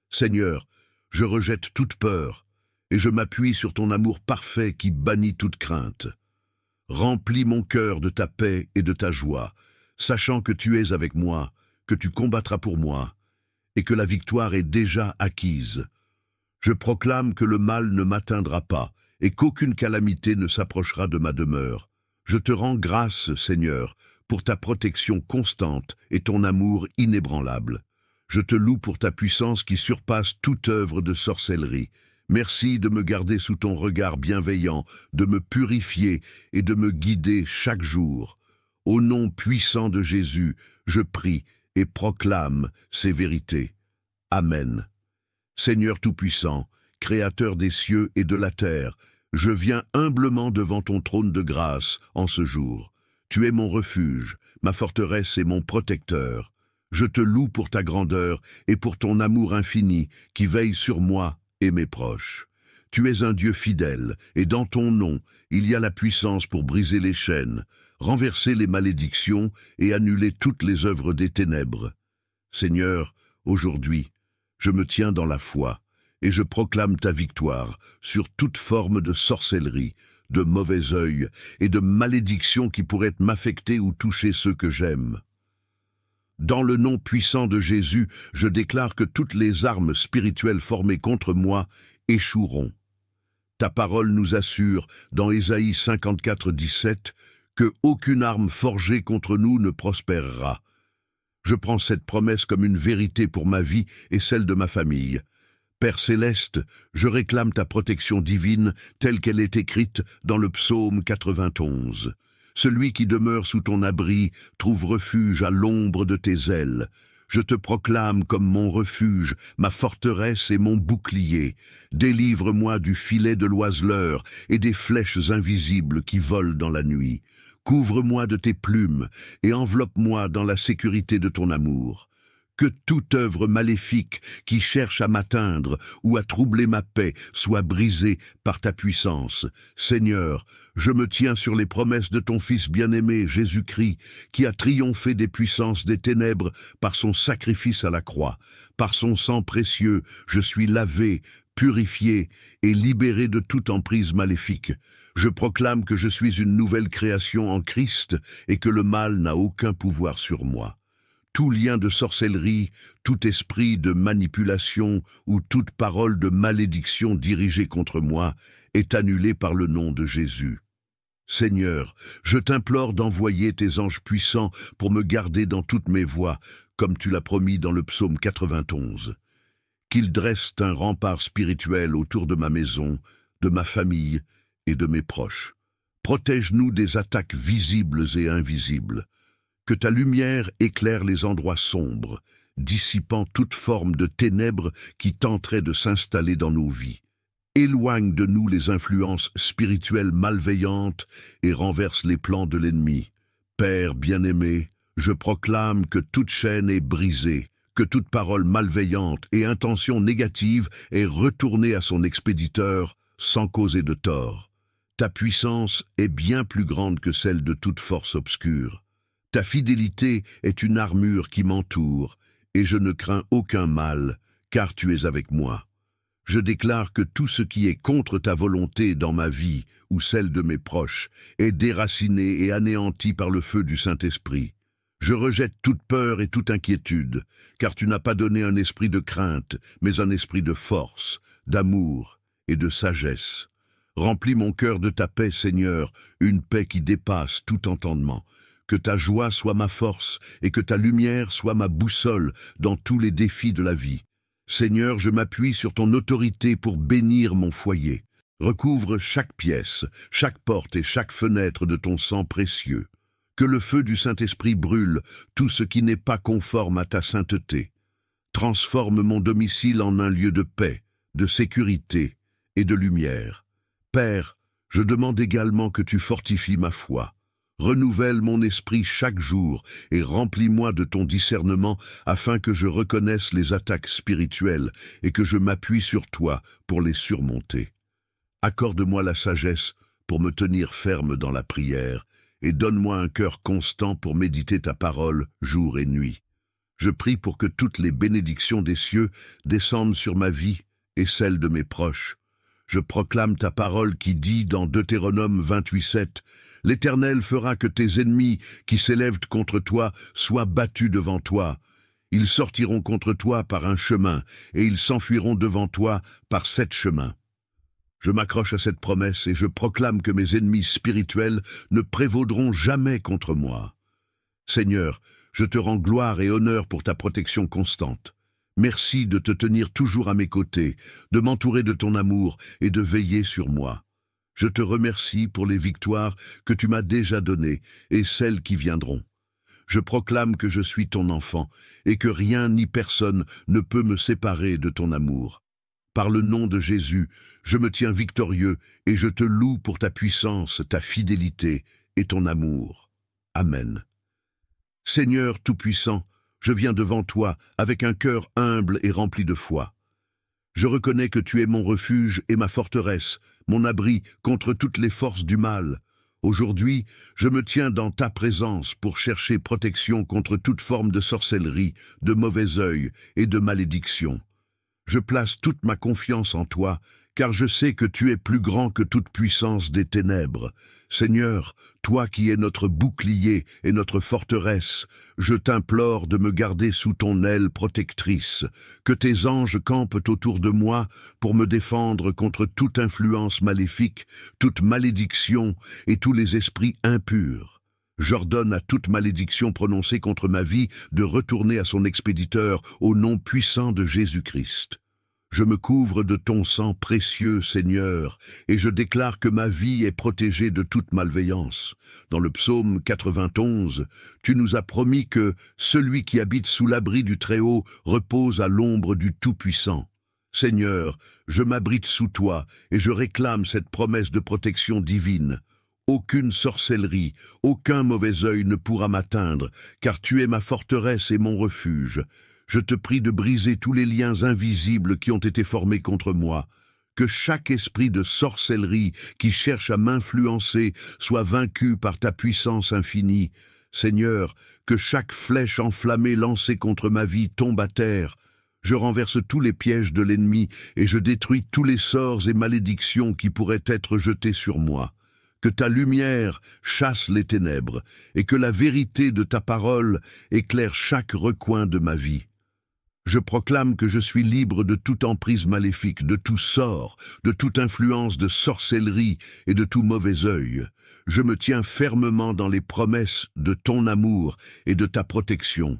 Seigneur, je rejette toute peur et je m'appuie sur ton amour parfait qui bannit toute crainte. Remplis mon cœur de ta paix et de ta joie, sachant que tu es avec moi, que tu combattras pour moi et que la victoire est déjà acquise. Je proclame que le mal ne m'atteindra pas et qu'aucune calamité ne s'approchera de ma demeure. Je te rends grâce, Seigneur, pour ta protection constante et ton amour inébranlable. Je te loue pour ta puissance qui surpasse toute œuvre de sorcellerie. Merci de me garder sous ton regard bienveillant, de me purifier et de me guider chaque jour. Au nom puissant de Jésus, je prie et proclame ces vérités. Amen. Seigneur Tout-Puissant, Créateur des cieux et de la terre, je viens humblement devant ton trône de grâce en ce jour. Tu es mon refuge, ma forteresse et mon protecteur. Je te loue pour ta grandeur et pour ton amour infini qui veille sur moi et mes proches. Tu es un Dieu fidèle et dans ton nom, il y a la puissance pour briser les chaînes, renverser les malédictions et annuler toutes les œuvres des ténèbres. Seigneur, aujourd'hui, je me tiens dans la foi et je proclame ta victoire sur toute forme de sorcellerie, de mauvais œil et de malédiction qui pourraient m'affecter ou toucher ceux que j'aime. Dans le nom puissant de Jésus, je déclare que toutes les armes spirituelles formées contre moi échoueront. Ta parole nous assure, dans Ésaïe 54, 17, que aucune arme forgée contre nous ne prospérera. Je prends cette promesse comme une vérité pour ma vie et celle de ma famille. Père céleste, je réclame ta protection divine telle qu'elle est écrite dans le psaume 91. Celui qui demeure sous ton abri trouve refuge à l'ombre de tes ailes. Je te proclame comme mon refuge, ma forteresse et mon bouclier. Délivre-moi du filet de l'oiseleur et des flèches invisibles qui volent dans la nuit. Couvre-moi de tes plumes et enveloppe-moi dans la sécurité de ton amour. Que toute œuvre maléfique qui cherche à m'atteindre ou à troubler ma paix soit brisée par ta puissance. Seigneur, je me tiens sur les promesses de ton Fils bien-aimé, Jésus-Christ, qui a triomphé des puissances des ténèbres par son sacrifice à la croix. Par son sang précieux, je suis lavé, purifié et libéré de toute emprise maléfique. Je proclame que je suis une nouvelle création en Christ et que le mal n'a aucun pouvoir sur moi. Tout lien de sorcellerie, tout esprit de manipulation ou toute parole de malédiction dirigée contre moi est annulé par le nom de Jésus. Seigneur, je t'implore d'envoyer tes anges puissants pour me garder dans toutes mes voies, comme tu l'as promis dans le psaume 91. Qu'ils dressent un rempart spirituel autour de ma maison, de ma famille et de mes proches. Protège-nous des attaques visibles et invisibles. Que ta lumière éclaire les endroits sombres, dissipant toute forme de ténèbres qui tenteraient de s'installer dans nos vies. Éloigne de nous les influences spirituelles malveillantes et renverse les plans de l'ennemi. Père bien-aimé, je proclame que toute chaîne est brisée, que toute parole malveillante et intention négative est retournée à son expéditeur sans causer de tort. Ta puissance est bien plus grande que celle de toute force obscure. Ta fidélité est une armure qui m'entoure, et je ne crains aucun mal, car tu es avec moi. Je déclare que tout ce qui est contre ta volonté dans ma vie ou celle de mes proches est déraciné et anéanti par le feu du Saint-Esprit. Je rejette toute peur et toute inquiétude, car tu n'as pas donné un esprit de crainte, mais un esprit de force, d'amour et de sagesse. Remplis mon cœur de ta paix, Seigneur, une paix qui dépasse tout entendement. Que ta joie soit ma force et que ta lumière soit ma boussole dans tous les défis de la vie. Seigneur, je m'appuie sur ton autorité pour bénir mon foyer. Recouvre chaque pièce, chaque porte et chaque fenêtre de ton sang précieux. Que le feu du Saint-Esprit brûle tout ce qui n'est pas conforme à ta sainteté. Transforme mon domicile en un lieu de paix, de sécurité et de lumière. Père, je demande également que tu fortifies ma foi. Renouvelle mon esprit chaque jour et remplis-moi de ton discernement afin que je reconnaisse les attaques spirituelles et que je m'appuie sur toi pour les surmonter. Accorde-moi la sagesse pour me tenir ferme dans la prière et donne-moi un cœur constant pour méditer ta parole jour et nuit. Je prie pour que toutes les bénédictions des cieux descendent sur ma vie et celle de mes proches. Je proclame ta parole qui dit dans Deutéronome 28:7, « L'Éternel fera que tes ennemis qui s'élèvent contre toi soient battus devant toi. Ils sortiront contre toi par un chemin, et ils s'enfuiront devant toi par 7 chemins. » Je m'accroche à cette promesse et je proclame que mes ennemis spirituels ne prévaudront jamais contre moi. Seigneur, je te rends gloire et honneur pour ta protection constante. Merci de te tenir toujours à mes côtés, de m'entourer de ton amour et de veiller sur moi. Je te remercie pour les victoires que tu m'as déjà données et celles qui viendront. Je proclame que je suis ton enfant et que rien ni personne ne peut me séparer de ton amour. Par le nom de Jésus, je me tiens victorieux et je te loue pour ta puissance, ta fidélité et ton amour. Amen. Seigneur Tout-Puissant, je viens devant toi avec un cœur humble et rempli de foi. Je reconnais que tu es mon refuge et ma forteresse, mon abri contre toutes les forces du mal. Aujourd'hui, je me tiens dans ta présence pour chercher protection contre toute forme de sorcellerie, de mauvais œil et de malédiction. Je place toute ma confiance en toi, car je sais que tu es plus grand que toute puissance des ténèbres. Seigneur, toi qui es notre bouclier et notre forteresse, je t'implore de me garder sous ton aile protectrice, que tes anges campent autour de moi pour me défendre contre toute influence maléfique, toute malédiction et tous les esprits impurs. J'ordonne à toute malédiction prononcée contre ma vie de retourner à son expéditeur au nom puissant de Jésus-Christ. Je me couvre de ton sang précieux, Seigneur, et je déclare que ma vie est protégée de toute malveillance. Dans le psaume 91, tu nous as promis que celui qui habite sous l'abri du Très-Haut repose à l'ombre du Tout-Puissant. Seigneur, je m'abrite sous toi et je réclame cette promesse de protection divine. Aucune sorcellerie, aucun mauvais œil ne pourra m'atteindre, car tu es ma forteresse et mon refuge. Je te prie de briser tous les liens invisibles qui ont été formés contre moi. Que chaque esprit de sorcellerie qui cherche à m'influencer soit vaincu par ta puissance infinie. Seigneur, que chaque flèche enflammée lancée contre ma vie tombe à terre. Je renverse tous les pièges de l'ennemi et je détruis tous les sorts et malédictions qui pourraient être jetés sur moi. Que ta lumière chasse les ténèbres, et que la vérité de ta parole éclaire chaque recoin de ma vie. Je proclame que je suis libre de toute emprise maléfique, de tout sort, de toute influence de sorcellerie et de tout mauvais œil. Je me tiens fermement dans les promesses de ton amour et de ta protection.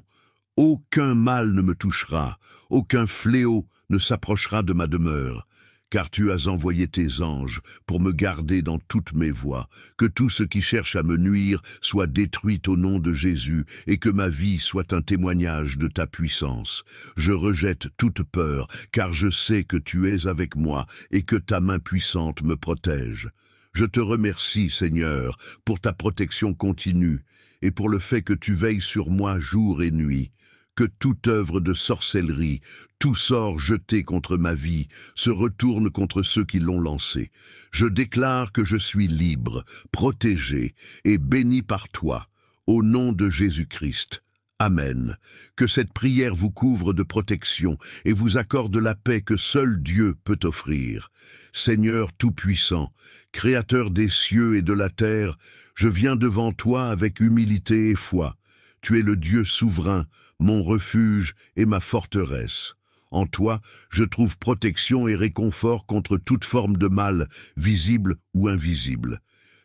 Aucun mal ne me touchera, aucun fléau ne s'approchera de ma demeure. Car tu as envoyé tes anges pour me garder dans toutes mes voies, que tout ce qui cherche à me nuire soit détruit au nom de Jésus, et que ma vie soit un témoignage de ta puissance. Je rejette toute peur, car je sais que tu es avec moi, et que ta main puissante me protège. Je te remercie, Seigneur, pour ta protection continue, et pour le fait que tu veilles sur moi jour et nuit. Que toute œuvre de sorcellerie, tout sort jeté contre ma vie, se retourne contre ceux qui l'ont lancé. Je déclare que je suis libre, protégé et béni par toi, au nom de Jésus-Christ. Amen. Que cette prière vous couvre de protection et vous accorde la paix que seul Dieu peut offrir. Seigneur Tout-Puissant, Créateur des cieux et de la terre, je viens devant toi avec humilité et foi. Tu es le Dieu souverain, mon refuge et ma forteresse. En toi, je trouve protection et réconfort contre toute forme de mal, visible ou invisible.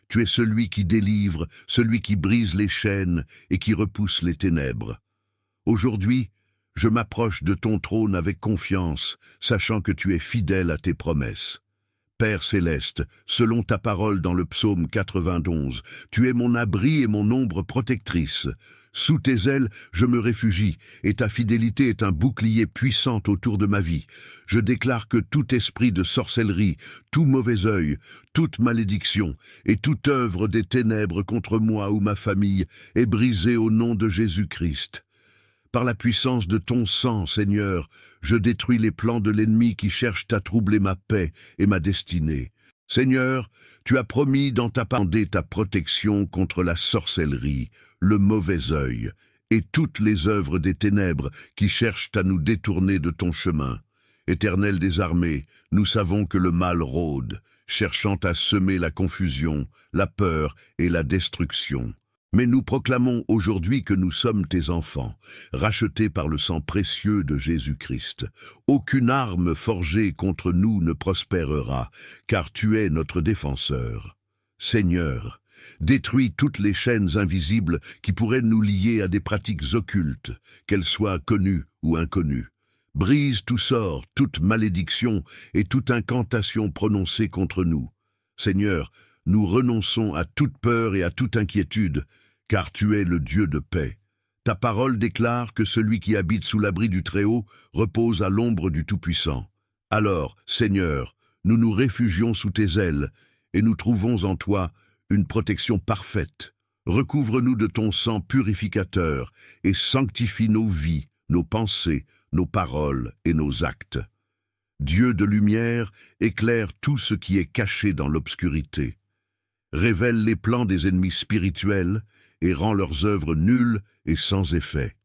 Tu es celui qui délivre, celui qui brise les chaînes et qui repousse les ténèbres. Aujourd'hui, je m'approche de ton trône avec confiance, sachant que tu es fidèle à tes promesses. Père céleste, selon ta parole dans le psaume 91, tu es mon abri et mon ombre protectrice. Sous tes ailes, je me réfugie, et ta fidélité est un bouclier puissant autour de ma vie. Je déclare que tout esprit de sorcellerie, tout mauvais œil, toute malédiction et toute œuvre des ténèbres contre moi ou ma famille est brisée au nom de Jésus-Christ. Par la puissance de ton sang, Seigneur, je détruis les plans de l'ennemi qui cherchent à troubler ma paix et ma destinée. Seigneur, tu as promis dans ta parole ta protection contre la sorcellerie, le mauvais œil, et toutes les œuvres des ténèbres qui cherchent à nous détourner de ton chemin. Éternel des armées, nous savons que le mal rôde, cherchant à semer la confusion, la peur et la destruction. Mais nous proclamons aujourd'hui que nous sommes tes enfants, rachetés par le sang précieux de Jésus-Christ. Aucune arme forgée contre nous ne prospérera, car tu es notre défenseur. Seigneur, détruis toutes les chaînes invisibles qui pourraient nous lier à des pratiques occultes, qu'elles soient connues ou inconnues. Brise tout sort, toute malédiction et toute incantation prononcée contre nous. Seigneur, nous renonçons à toute peur et à toute inquiétude, car tu es le Dieu de paix. Ta parole déclare que celui qui habite sous l'abri du Très-Haut repose à l'ombre du Tout-Puissant. Alors, Seigneur, nous nous réfugions sous tes ailes, et nous trouvons en toi une protection parfaite. Recouvre-nous de ton sang purificateur, et sanctifie nos vies, nos pensées, nos paroles et nos actes. Dieu de lumière, éclaire tout ce qui est caché dans l'obscurité. Révèle les plans des ennemis spirituels et rend leurs œuvres nulles et sans effet.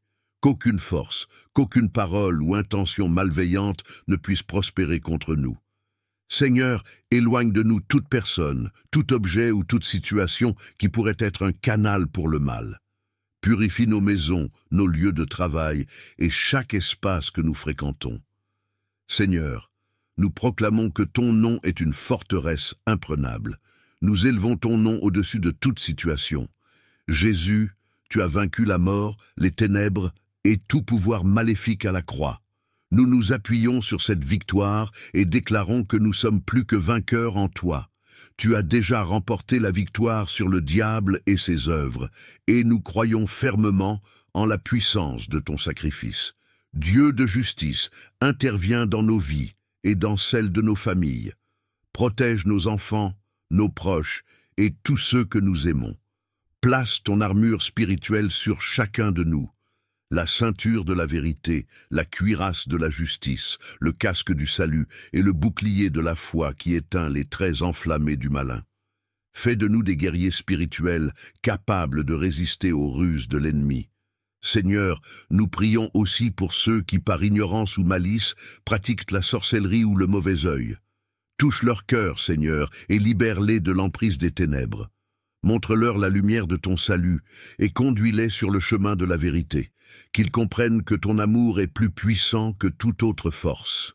Qu'aucune force, qu'aucune parole ou intention malveillante ne puisse prospérer contre nous. Seigneur, éloigne de nous toute personne, tout objet ou toute situation qui pourrait être un canal pour le mal. Purifie nos maisons, nos lieux de travail et chaque espace que nous fréquentons. Seigneur, nous proclamons que ton nom est une forteresse imprenable. Nous élevons ton nom au-dessus de toute situation. Jésus, tu as vaincu la mort, les ténèbres et tout pouvoir maléfique à la croix. Nous nous appuyons sur cette victoire et déclarons que nous sommes plus que vainqueurs en toi. Tu as déjà remporté la victoire sur le diable et ses œuvres, et nous croyons fermement en la puissance de ton sacrifice. Dieu de justice, interviens dans nos vies et dans celles de nos familles. Protège nos enfants, nos proches et tous ceux que nous aimons. Place ton armure spirituelle sur chacun de nous. La ceinture de la vérité, la cuirasse de la justice, le casque du salut et le bouclier de la foi qui éteint les traits enflammés du malin. Fais de nous des guerriers spirituels capables de résister aux ruses de l'ennemi. Seigneur, nous prions aussi pour ceux qui, par ignorance ou malice, pratiquent la sorcellerie ou le mauvais œil. Touche leur cœur, Seigneur, et libère-les de l'emprise des ténèbres. Montre-leur la lumière de ton salut et conduis-les sur le chemin de la vérité. Qu'ils comprennent que ton amour est plus puissant que toute autre force.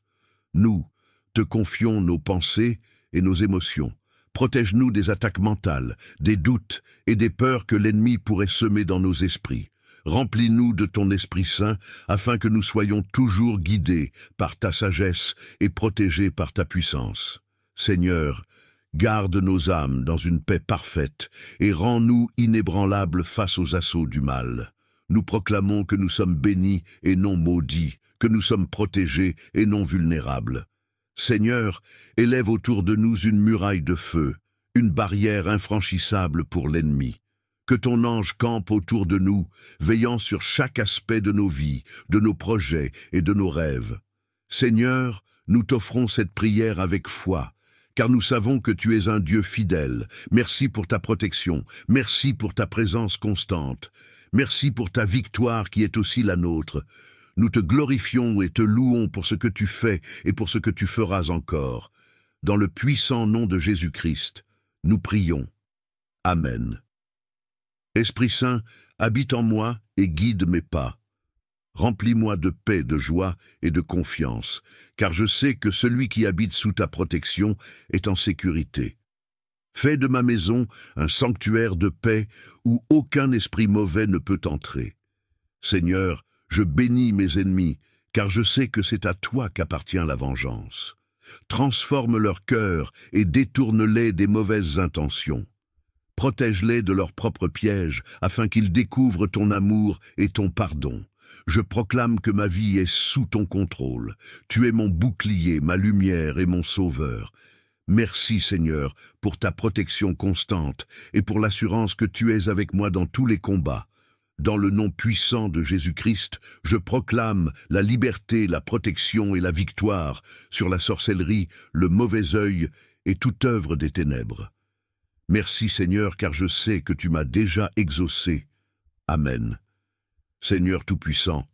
Nous te confions nos pensées et nos émotions. Protège-nous des attaques mentales, des doutes et des peurs que l'ennemi pourrait semer dans nos esprits. Remplis-nous de ton Esprit Saint afin que nous soyons toujours guidés par ta sagesse et protégés par ta puissance. Seigneur, garde nos âmes dans une paix parfaite et rends-nous inébranlables face aux assauts du mal. Nous proclamons que nous sommes bénis et non maudits, que nous sommes protégés et non vulnérables. Seigneur, élève autour de nous une muraille de feu, une barrière infranchissable pour l'ennemi. Que ton ange campe autour de nous, veillant sur chaque aspect de nos vies, de nos projets et de nos rêves. Seigneur, nous t'offrons cette prière avec foi, car nous savons que tu es un Dieu fidèle. Merci pour ta protection, merci pour ta présence constante. Merci pour ta victoire qui est aussi la nôtre. Nous te glorifions et te louons pour ce que tu fais et pour ce que tu feras encore. Dans le puissant nom de Jésus-Christ, nous prions. Amen. Esprit Saint, habite en moi et guide mes pas. Remplis-moi de paix, de joie et de confiance, car je sais que celui qui habite sous ta protection est en sécurité. Fais de ma maison un sanctuaire de paix où aucun esprit mauvais ne peut entrer. Seigneur, je bénis mes ennemis, car je sais que c'est à toi qu'appartient la vengeance. Transforme leur cœur et détourne-les des mauvaises intentions. Protège-les de leurs propres pièges, afin qu'ils découvrent ton amour et ton pardon. Je proclame que ma vie est sous ton contrôle. Tu es mon bouclier, ma lumière et mon sauveur. Merci Seigneur pour ta protection constante et pour l'assurance que tu es avec moi dans tous les combats. Dans le nom puissant de Jésus-Christ, je proclame la liberté, la protection et la victoire sur la sorcellerie, le mauvais œil et toute œuvre des ténèbres. Merci Seigneur, car je sais que tu m'as déjà exaucé. Amen. Seigneur Tout-Puissant,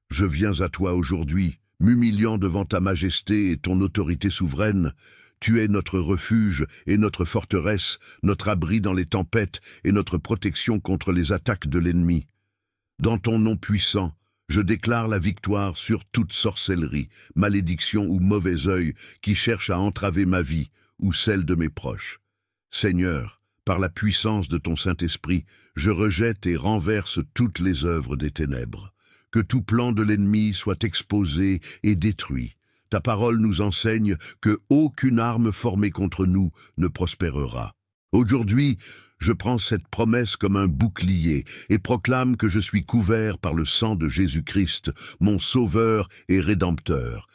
je viens à toi aujourd'hui, m'humiliant devant ta majesté et ton autorité souveraine. Tu es notre refuge et notre forteresse, notre abri dans les tempêtes et notre protection contre les attaques de l'ennemi. Dans ton nom puissant, je déclare la victoire sur toute sorcellerie, malédiction ou mauvais œil qui cherche à entraver ma vie ou celle de mes proches. Seigneur, par la puissance de ton Saint-Esprit, je rejette et renverse toutes les œuvres des ténèbres. Que tout plan de l'ennemi soit exposé et détruit. Ta parole nous enseigne que aucune arme formée contre nous ne prospérera. Aujourd'hui, je prends cette promesse comme un bouclier et proclame que je suis couvert par le sang de Jésus-Christ, mon Sauveur et Rédempteur.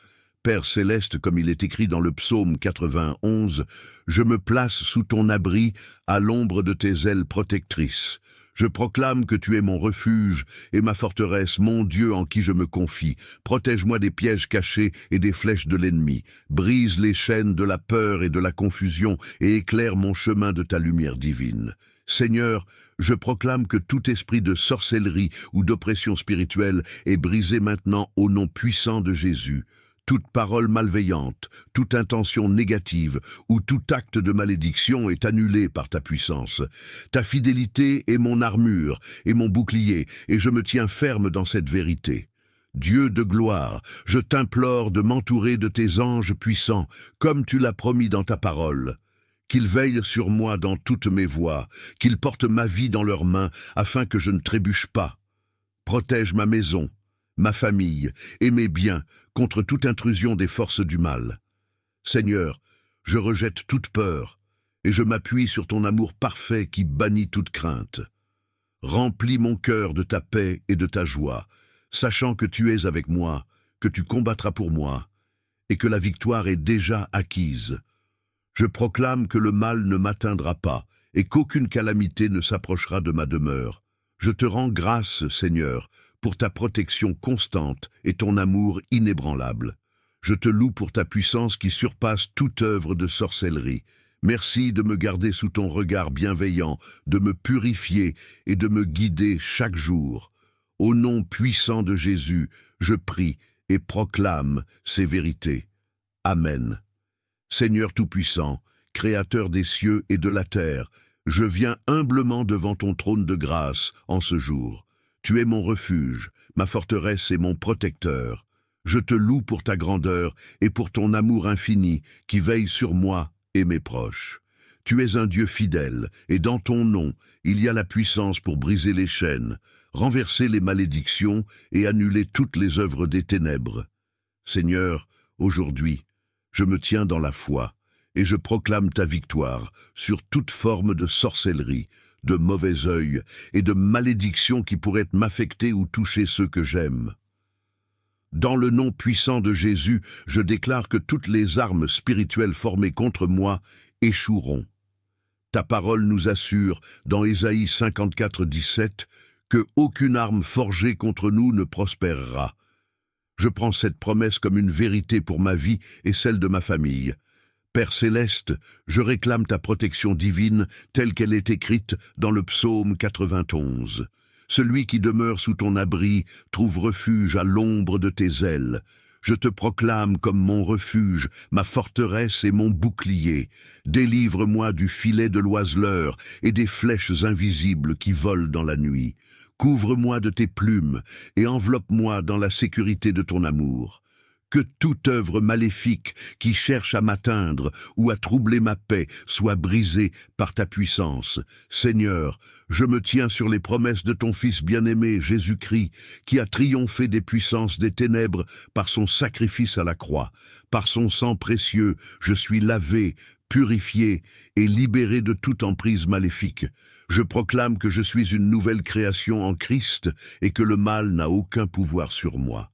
Père céleste, comme il est écrit dans le psaume 91, je me place sous ton abri, à l'ombre de tes ailes protectrices. Je proclame que tu es mon refuge et ma forteresse, mon Dieu en qui je me confie. Protège-moi des pièges cachés et des flèches de l'ennemi. Brise les chaînes de la peur et de la confusion et éclaire mon chemin de ta lumière divine. Seigneur, je proclame que tout esprit de sorcellerie ou d'oppression spirituelle est brisé maintenant au nom puissant de Jésus. Toute parole malveillante, toute intention négative ou tout acte de malédiction est annulé par ta puissance. Ta fidélité est mon armure et mon bouclier, et je me tiens ferme dans cette vérité. Dieu de gloire, je t'implore de m'entourer de tes anges puissants, comme tu l'as promis dans ta parole. Qu'ils veillent sur moi dans toutes mes voies, qu'ils portent ma vie dans leurs mains, afin que je ne trébuche pas. Protège ma maison, ma famille et mes biens contre toute intrusion des forces du mal. Seigneur, je rejette toute peur et je m'appuie sur ton amour parfait qui bannit toute crainte. Remplis mon cœur de ta paix et de ta joie, sachant que tu es avec moi, que tu combattras pour moi et que la victoire est déjà acquise. Je proclame que le mal ne m'atteindra pas et qu'aucune calamité ne s'approchera de ma demeure. Je te rends grâce, Seigneur, pour ta protection constante et ton amour inébranlable. Je te loue pour ta puissance qui surpasse toute œuvre de sorcellerie. Merci de me garder sous ton regard bienveillant, de me purifier et de me guider chaque jour. Au nom puissant de Jésus, je prie et proclame ces vérités. Amen. Seigneur Tout-Puissant, Créateur des cieux et de la terre, je viens humblement devant ton trône de grâce en ce jour. Tu es mon refuge, ma forteresse et mon protecteur. Je te loue pour ta grandeur et pour ton amour infini qui veille sur moi et mes proches. Tu es un Dieu fidèle et dans ton nom, il y a la puissance pour briser les chaînes, renverser les malédictions et annuler toutes les œuvres des ténèbres. Seigneur, aujourd'hui, je me tiens dans la foi et je proclame ta victoire sur toute forme de sorcellerie, de mauvais œil et de malédiction qui pourraient m'affecter ou toucher ceux que j'aime. Dans le nom puissant de Jésus, je déclare que toutes les armes spirituelles formées contre moi échoueront. Ta parole nous assure, dans Ésaïe 54, 17, que aucune arme forgée contre nous ne prospérera. Je prends cette promesse comme une vérité pour ma vie et celle de ma famille. Père céleste, je réclame ta protection divine telle qu'elle est écrite dans le psaume 91. Celui qui demeure sous ton abri trouve refuge à l'ombre de tes ailes. Je te proclame comme mon refuge, ma forteresse et mon bouclier. Délivre-moi du filet de l'oiseleur et des flèches invisibles qui volent dans la nuit. Couvre-moi de tes plumes et enveloppe-moi dans la sécurité de ton amour. Que toute œuvre maléfique qui cherche à m'atteindre ou à troubler ma paix soit brisée par ta puissance. Seigneur, je me tiens sur les promesses de ton Fils bien-aimé, Jésus-Christ, qui a triomphé des puissances des ténèbres par son sacrifice à la croix. Par son sang précieux, je suis lavé, purifié et libéré de toute emprise maléfique. Je proclame que je suis une nouvelle création en Christ et que le mal n'a aucun pouvoir sur moi.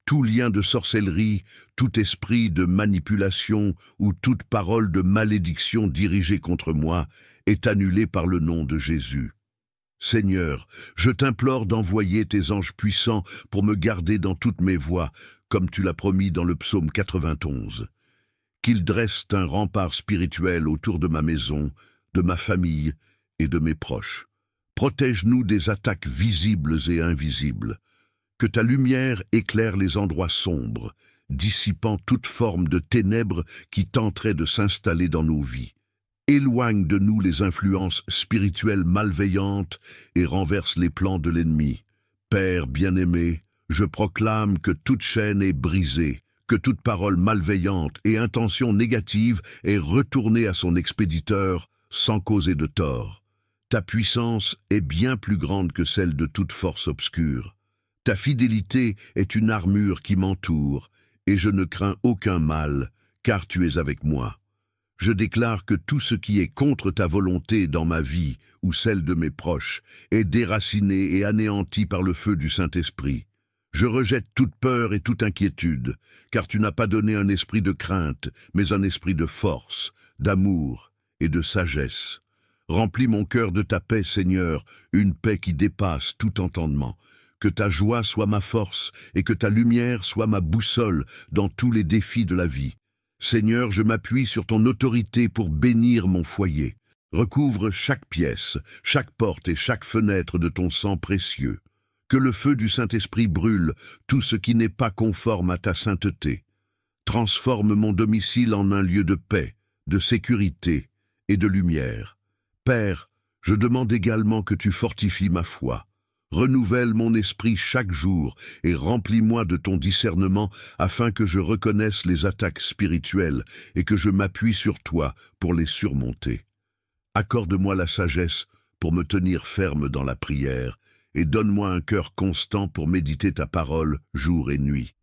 Tout lien de sorcellerie, tout esprit de manipulation ou toute parole de malédiction dirigée contre moi est annulé par le nom de Jésus. Seigneur, je t'implore d'envoyer tes anges puissants pour me garder dans toutes mes voies, comme tu l'as promis dans le psaume 91. qu'ils dressent un rempart spirituel autour de ma maison, de ma famille et de mes proches. Protège-nous des attaques visibles et invisibles. Que ta lumière éclaire les endroits sombres, dissipant toute forme de ténèbres qui tenteraient de s'installer dans nos vies. Éloigne de nous les influences spirituelles malveillantes et renverse les plans de l'ennemi. Père bien-aimé, je proclame que toute chaîne est brisée, que toute parole malveillante et intention négative est retournée à son expéditeur sans causer de tort. Ta puissance est bien plus grande que celle de toute force obscure. Ta fidélité est une armure qui m'entoure, et je ne crains aucun mal, car tu es avec moi. Je déclare que tout ce qui est contre ta volonté dans ma vie ou celle de mes proches est déraciné et anéanti par le feu du Saint-Esprit. Je rejette toute peur et toute inquiétude, car tu n'as pas donné un esprit de crainte, mais un esprit de force, d'amour et de sagesse. Remplis mon cœur de ta paix, Seigneur, une paix qui dépasse tout entendement. Que ta joie soit ma force et que ta lumière soit ma boussole dans tous les défis de la vie. Seigneur, je m'appuie sur ton autorité pour bénir mon foyer. Recouvre chaque pièce, chaque porte et chaque fenêtre de ton sang précieux. Que le feu du Saint-Esprit brûle tout ce qui n'est pas conforme à ta sainteté. Transforme mon domicile en un lieu de paix, de sécurité et de lumière. Père, je demande également que tu fortifies ma foi. Renouvelle mon esprit chaque jour et remplis-moi de ton discernement afin que je reconnaisse les attaques spirituelles et que je m'appuie sur toi pour les surmonter. Accorde-moi la sagesse pour me tenir ferme dans la prière et donne-moi un cœur constant pour méditer ta parole jour et nuit.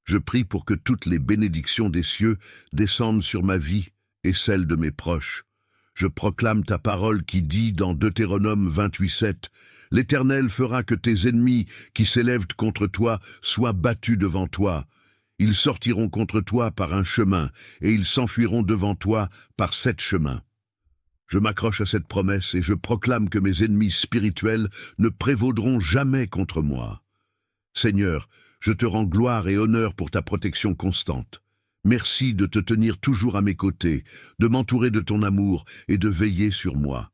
Je prie pour que toutes les bénédictions des cieux descendent sur ma vie et celle de mes proches. Je proclame ta parole qui dit dans Deutéronome 28:7 « L'Éternel fera que tes ennemis qui s'élèvent contre toi soient battus devant toi. Ils sortiront contre toi par un chemin, et ils s'enfuiront devant toi par 7 chemins. » Je m'accroche à cette promesse et je proclame que mes ennemis spirituels ne prévaudront jamais contre moi. Seigneur, je te rends gloire et honneur pour ta protection constante. Merci de te tenir toujours à mes côtés, de m'entourer de ton amour et de veiller sur moi.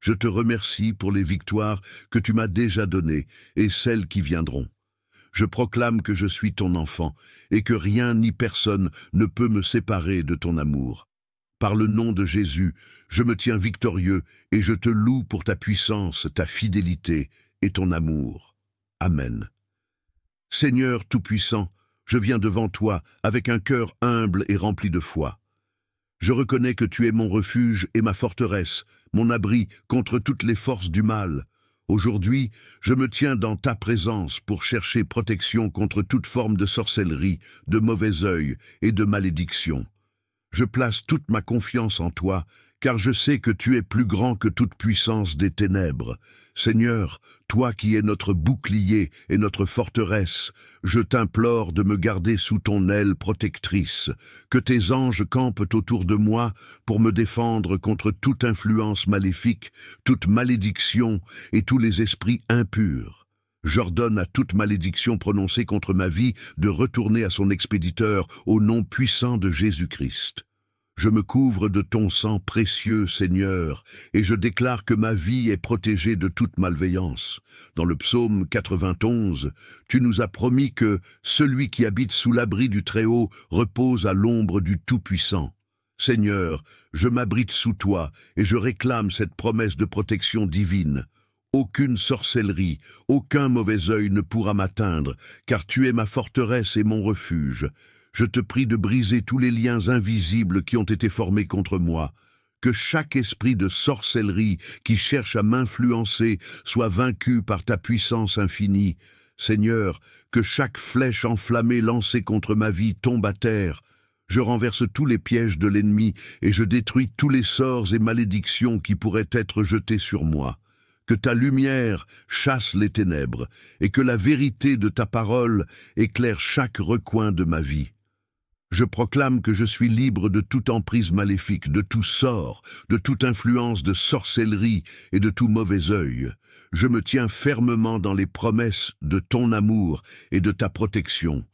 Je te remercie pour les victoires que tu m'as déjà données et celles qui viendront. Je proclame que je suis ton enfant et que rien ni personne ne peut me séparer de ton amour. Par le nom de Jésus, je me tiens victorieux et je te loue pour ta puissance, ta fidélité et ton amour. Amen. Seigneur Tout-Puissant, je viens devant toi avec un cœur humble et rempli de foi. Je reconnais que tu es mon refuge et ma forteresse, mon abri contre toutes les forces du mal. Aujourd'hui, je me tiens dans ta présence pour chercher protection contre toute forme de sorcellerie, de mauvais œil et de malédiction. Je place toute ma confiance en toi, car je sais que tu es plus grand que toute puissance des ténèbres. Seigneur, toi qui es notre bouclier et notre forteresse, je t'implore de me garder sous ton aile protectrice, que tes anges campent autour de moi pour me défendre contre toute influence maléfique, toute malédiction et tous les esprits impurs. J'ordonne à toute malédiction prononcée contre ma vie de retourner à son expéditeur au nom puissant de Jésus-Christ. Je me couvre de ton sang précieux, Seigneur, et je déclare que ma vie est protégée de toute malveillance. Dans le psaume 91, tu nous as promis que celui qui habite sous l'abri du Très-Haut repose à l'ombre du Tout-Puissant. Seigneur, je m'abrite sous toi et je réclame cette promesse de protection divine. Aucune sorcellerie, aucun mauvais œil ne pourra m'atteindre, car tu es ma forteresse et mon refuge. Je te prie de briser tous les liens invisibles qui ont été formés contre moi. Que chaque esprit de sorcellerie qui cherche à m'influencer soit vaincu par ta puissance infinie. Seigneur, que chaque flèche enflammée lancée contre ma vie tombe à terre. Je renverse tous les pièges de l'ennemi et je détruis tous les sorts et malédictions qui pourraient être jetés sur moi. Que ta lumière chasse les ténèbres et que la vérité de ta parole éclaire chaque recoin de ma vie. Je proclame que je suis libre de toute emprise maléfique, de tout sort, de toute influence de sorcellerie et de tout mauvais œil. Je me tiens fermement dans les promesses de ton amour et de ta protection.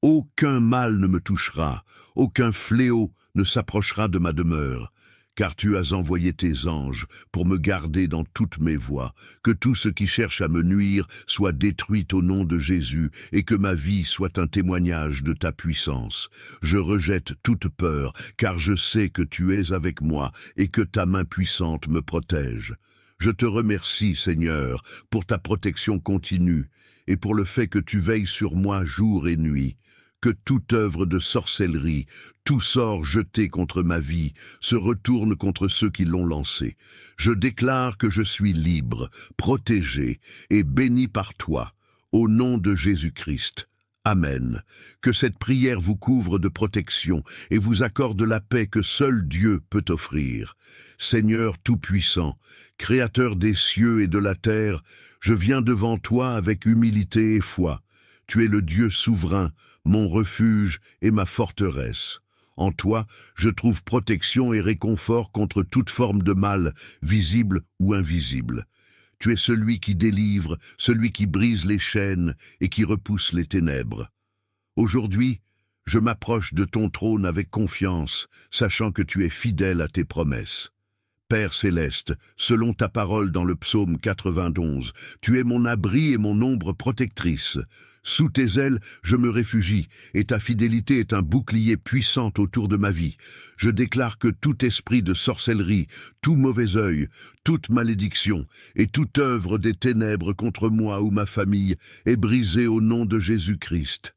Aucun mal ne me touchera, aucun fléau ne s'approchera de ma demeure. Car tu as envoyé tes anges pour me garder dans toutes mes voies, que tout ce qui cherche à me nuire soit détruit au nom de Jésus, et que ma vie soit un témoignage de ta puissance. Je rejette toute peur, car je sais que tu es avec moi, et que ta main puissante me protège. Je te remercie, Seigneur, pour ta protection continue, et pour le fait que tu veilles sur moi jour et nuit. Que toute œuvre de sorcellerie, tout sort jeté contre ma vie, se retourne contre ceux qui l'ont lancé. Je déclare que je suis libre, protégé et béni par toi, au nom de Jésus-Christ. Amen. Que cette prière vous couvre de protection et vous accorde la paix que seul Dieu peut offrir. Seigneur Tout-Puissant, Créateur des cieux et de la terre, je viens devant toi avec humilité et foi. Tu es le Dieu souverain, mon refuge et ma forteresse. En toi, je trouve protection et réconfort contre toute forme de mal, visible ou invisible. Tu es celui qui délivre, celui qui brise les chaînes et qui repousse les ténèbres. Aujourd'hui, je m'approche de ton trône avec confiance, sachant que tu es fidèle à tes promesses. Père céleste, selon ta parole dans le psaume 91, tu es mon abri et mon ombre protectrice. Sous tes ailes, je me réfugie, et ta fidélité est un bouclier puissant autour de ma vie. Je déclare que tout esprit de sorcellerie, tout mauvais œil, toute malédiction et toute œuvre des ténèbres contre moi ou ma famille est brisée au nom de Jésus-Christ.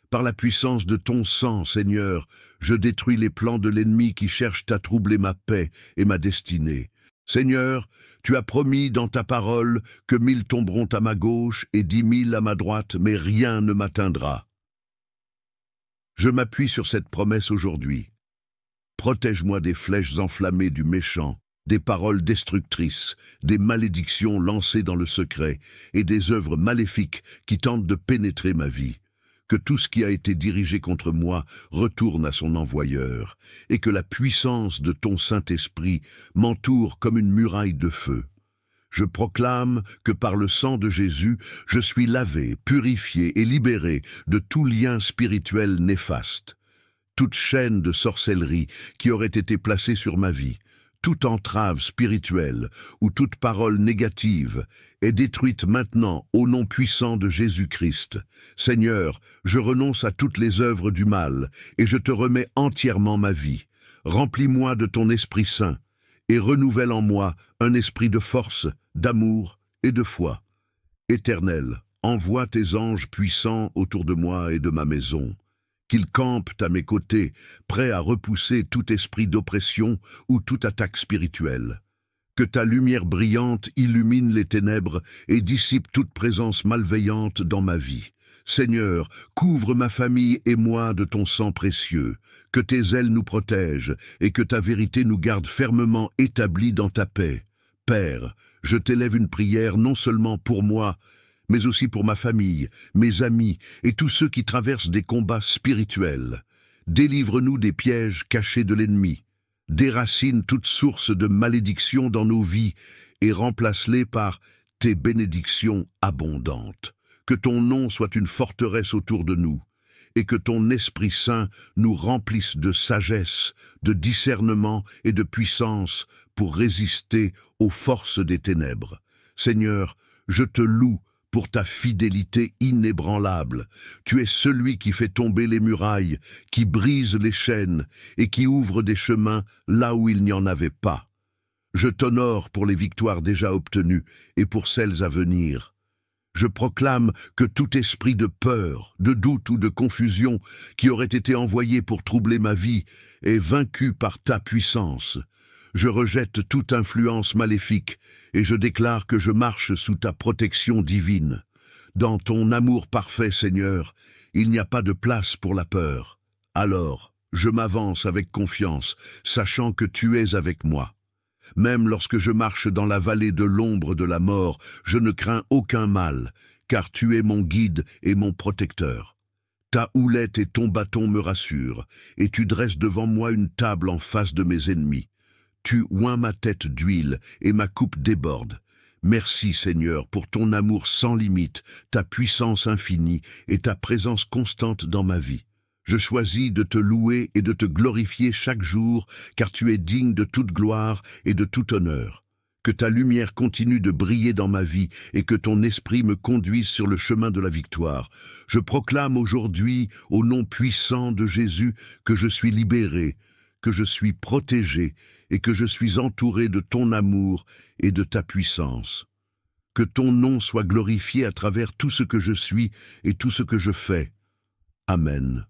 Par la puissance de ton sang, Seigneur, je détruis les plans de l'ennemi qui cherchent à troubler ma paix et ma destinée. Seigneur, tu as promis dans ta parole que 1000 tomberont à ma gauche et 10 000 à ma droite, mais rien ne m'atteindra. Je m'appuie sur cette promesse aujourd'hui. Protège-moi des flèches enflammées du méchant, des paroles destructrices, des malédictions lancées dans le secret et des œuvres maléfiques qui tentent de pénétrer ma vie. Que tout ce qui a été dirigé contre moi retourne à son envoyeur, et que la puissance de ton Saint-Esprit m'entoure comme une muraille de feu. Je proclame que par le sang de Jésus, je suis lavé, purifié et libéré de tout lien spirituel néfaste. Toute chaîne de sorcellerie qui aurait été placée sur ma vie, toute entrave spirituelle ou toute parole négative est détruite maintenant au nom puissant de Jésus-Christ. Seigneur, je renonce à toutes les œuvres du mal et je te remets entièrement ma vie. Remplis-moi de ton Esprit Saint et renouvelle en moi un esprit de force, d'amour et de foi. Éternel, envoie tes anges puissants autour de moi et de ma maison. Qu'ils campent à mes côtés, prêts à repousser tout esprit d'oppression ou toute attaque spirituelle. Que ta lumière brillante illumine les ténèbres et dissipe toute présence malveillante dans ma vie. Seigneur, couvre ma famille et moi de ton sang précieux. Que tes ailes nous protègent et que ta vérité nous garde fermement établis dans ta paix. Père, je t'élève une prière non seulement pour moi, mais aussi pour ma famille, mes amis et tous ceux qui traversent des combats spirituels. Délivre-nous des pièges cachés de l'ennemi. Déracine toute source de malédiction dans nos vies et remplace-les par tes bénédictions abondantes. Que ton nom soit une forteresse autour de nous et que ton Esprit Saint nous remplisse de sagesse, de discernement et de puissance pour résister aux forces des ténèbres. Seigneur, je te loue pour ta fidélité inébranlable. Tu es celui qui fait tomber les murailles, qui brise les chaînes et qui ouvre des chemins là où il n'y en avait pas. Je t'honore pour les victoires déjà obtenues et pour celles à venir. Je proclame que tout esprit de peur, de doute ou de confusion qui aurait été envoyé pour troubler ma vie est vaincu par ta puissance. Je rejette toute influence maléfique et je déclare que je marche sous ta protection divine. Dans ton amour parfait, Seigneur, il n'y a pas de place pour la peur. Alors, je m'avance avec confiance, sachant que tu es avec moi. Même lorsque je marche dans la vallée de l'ombre de la mort, je ne crains aucun mal, car tu es mon guide et mon protecteur. Ta houlette et ton bâton me rassurent, et tu dresses devant moi une table en face de mes ennemis. Tu oins ma tête d'huile et ma coupe déborde. Merci Seigneur pour ton amour sans limite, ta puissance infinie et ta présence constante dans ma vie. Je choisis de te louer et de te glorifier chaque jour, car tu es digne de toute gloire et de tout honneur. Que ta lumière continue de briller dans ma vie et que ton esprit me conduise sur le chemin de la victoire. Je proclame aujourd'hui, au nom puissant de Jésus, que je suis libéré, que je suis protégé et que je suis entouré de ton amour et de ta puissance. Que ton nom soit glorifié à travers tout ce que je suis et tout ce que je fais. Amen.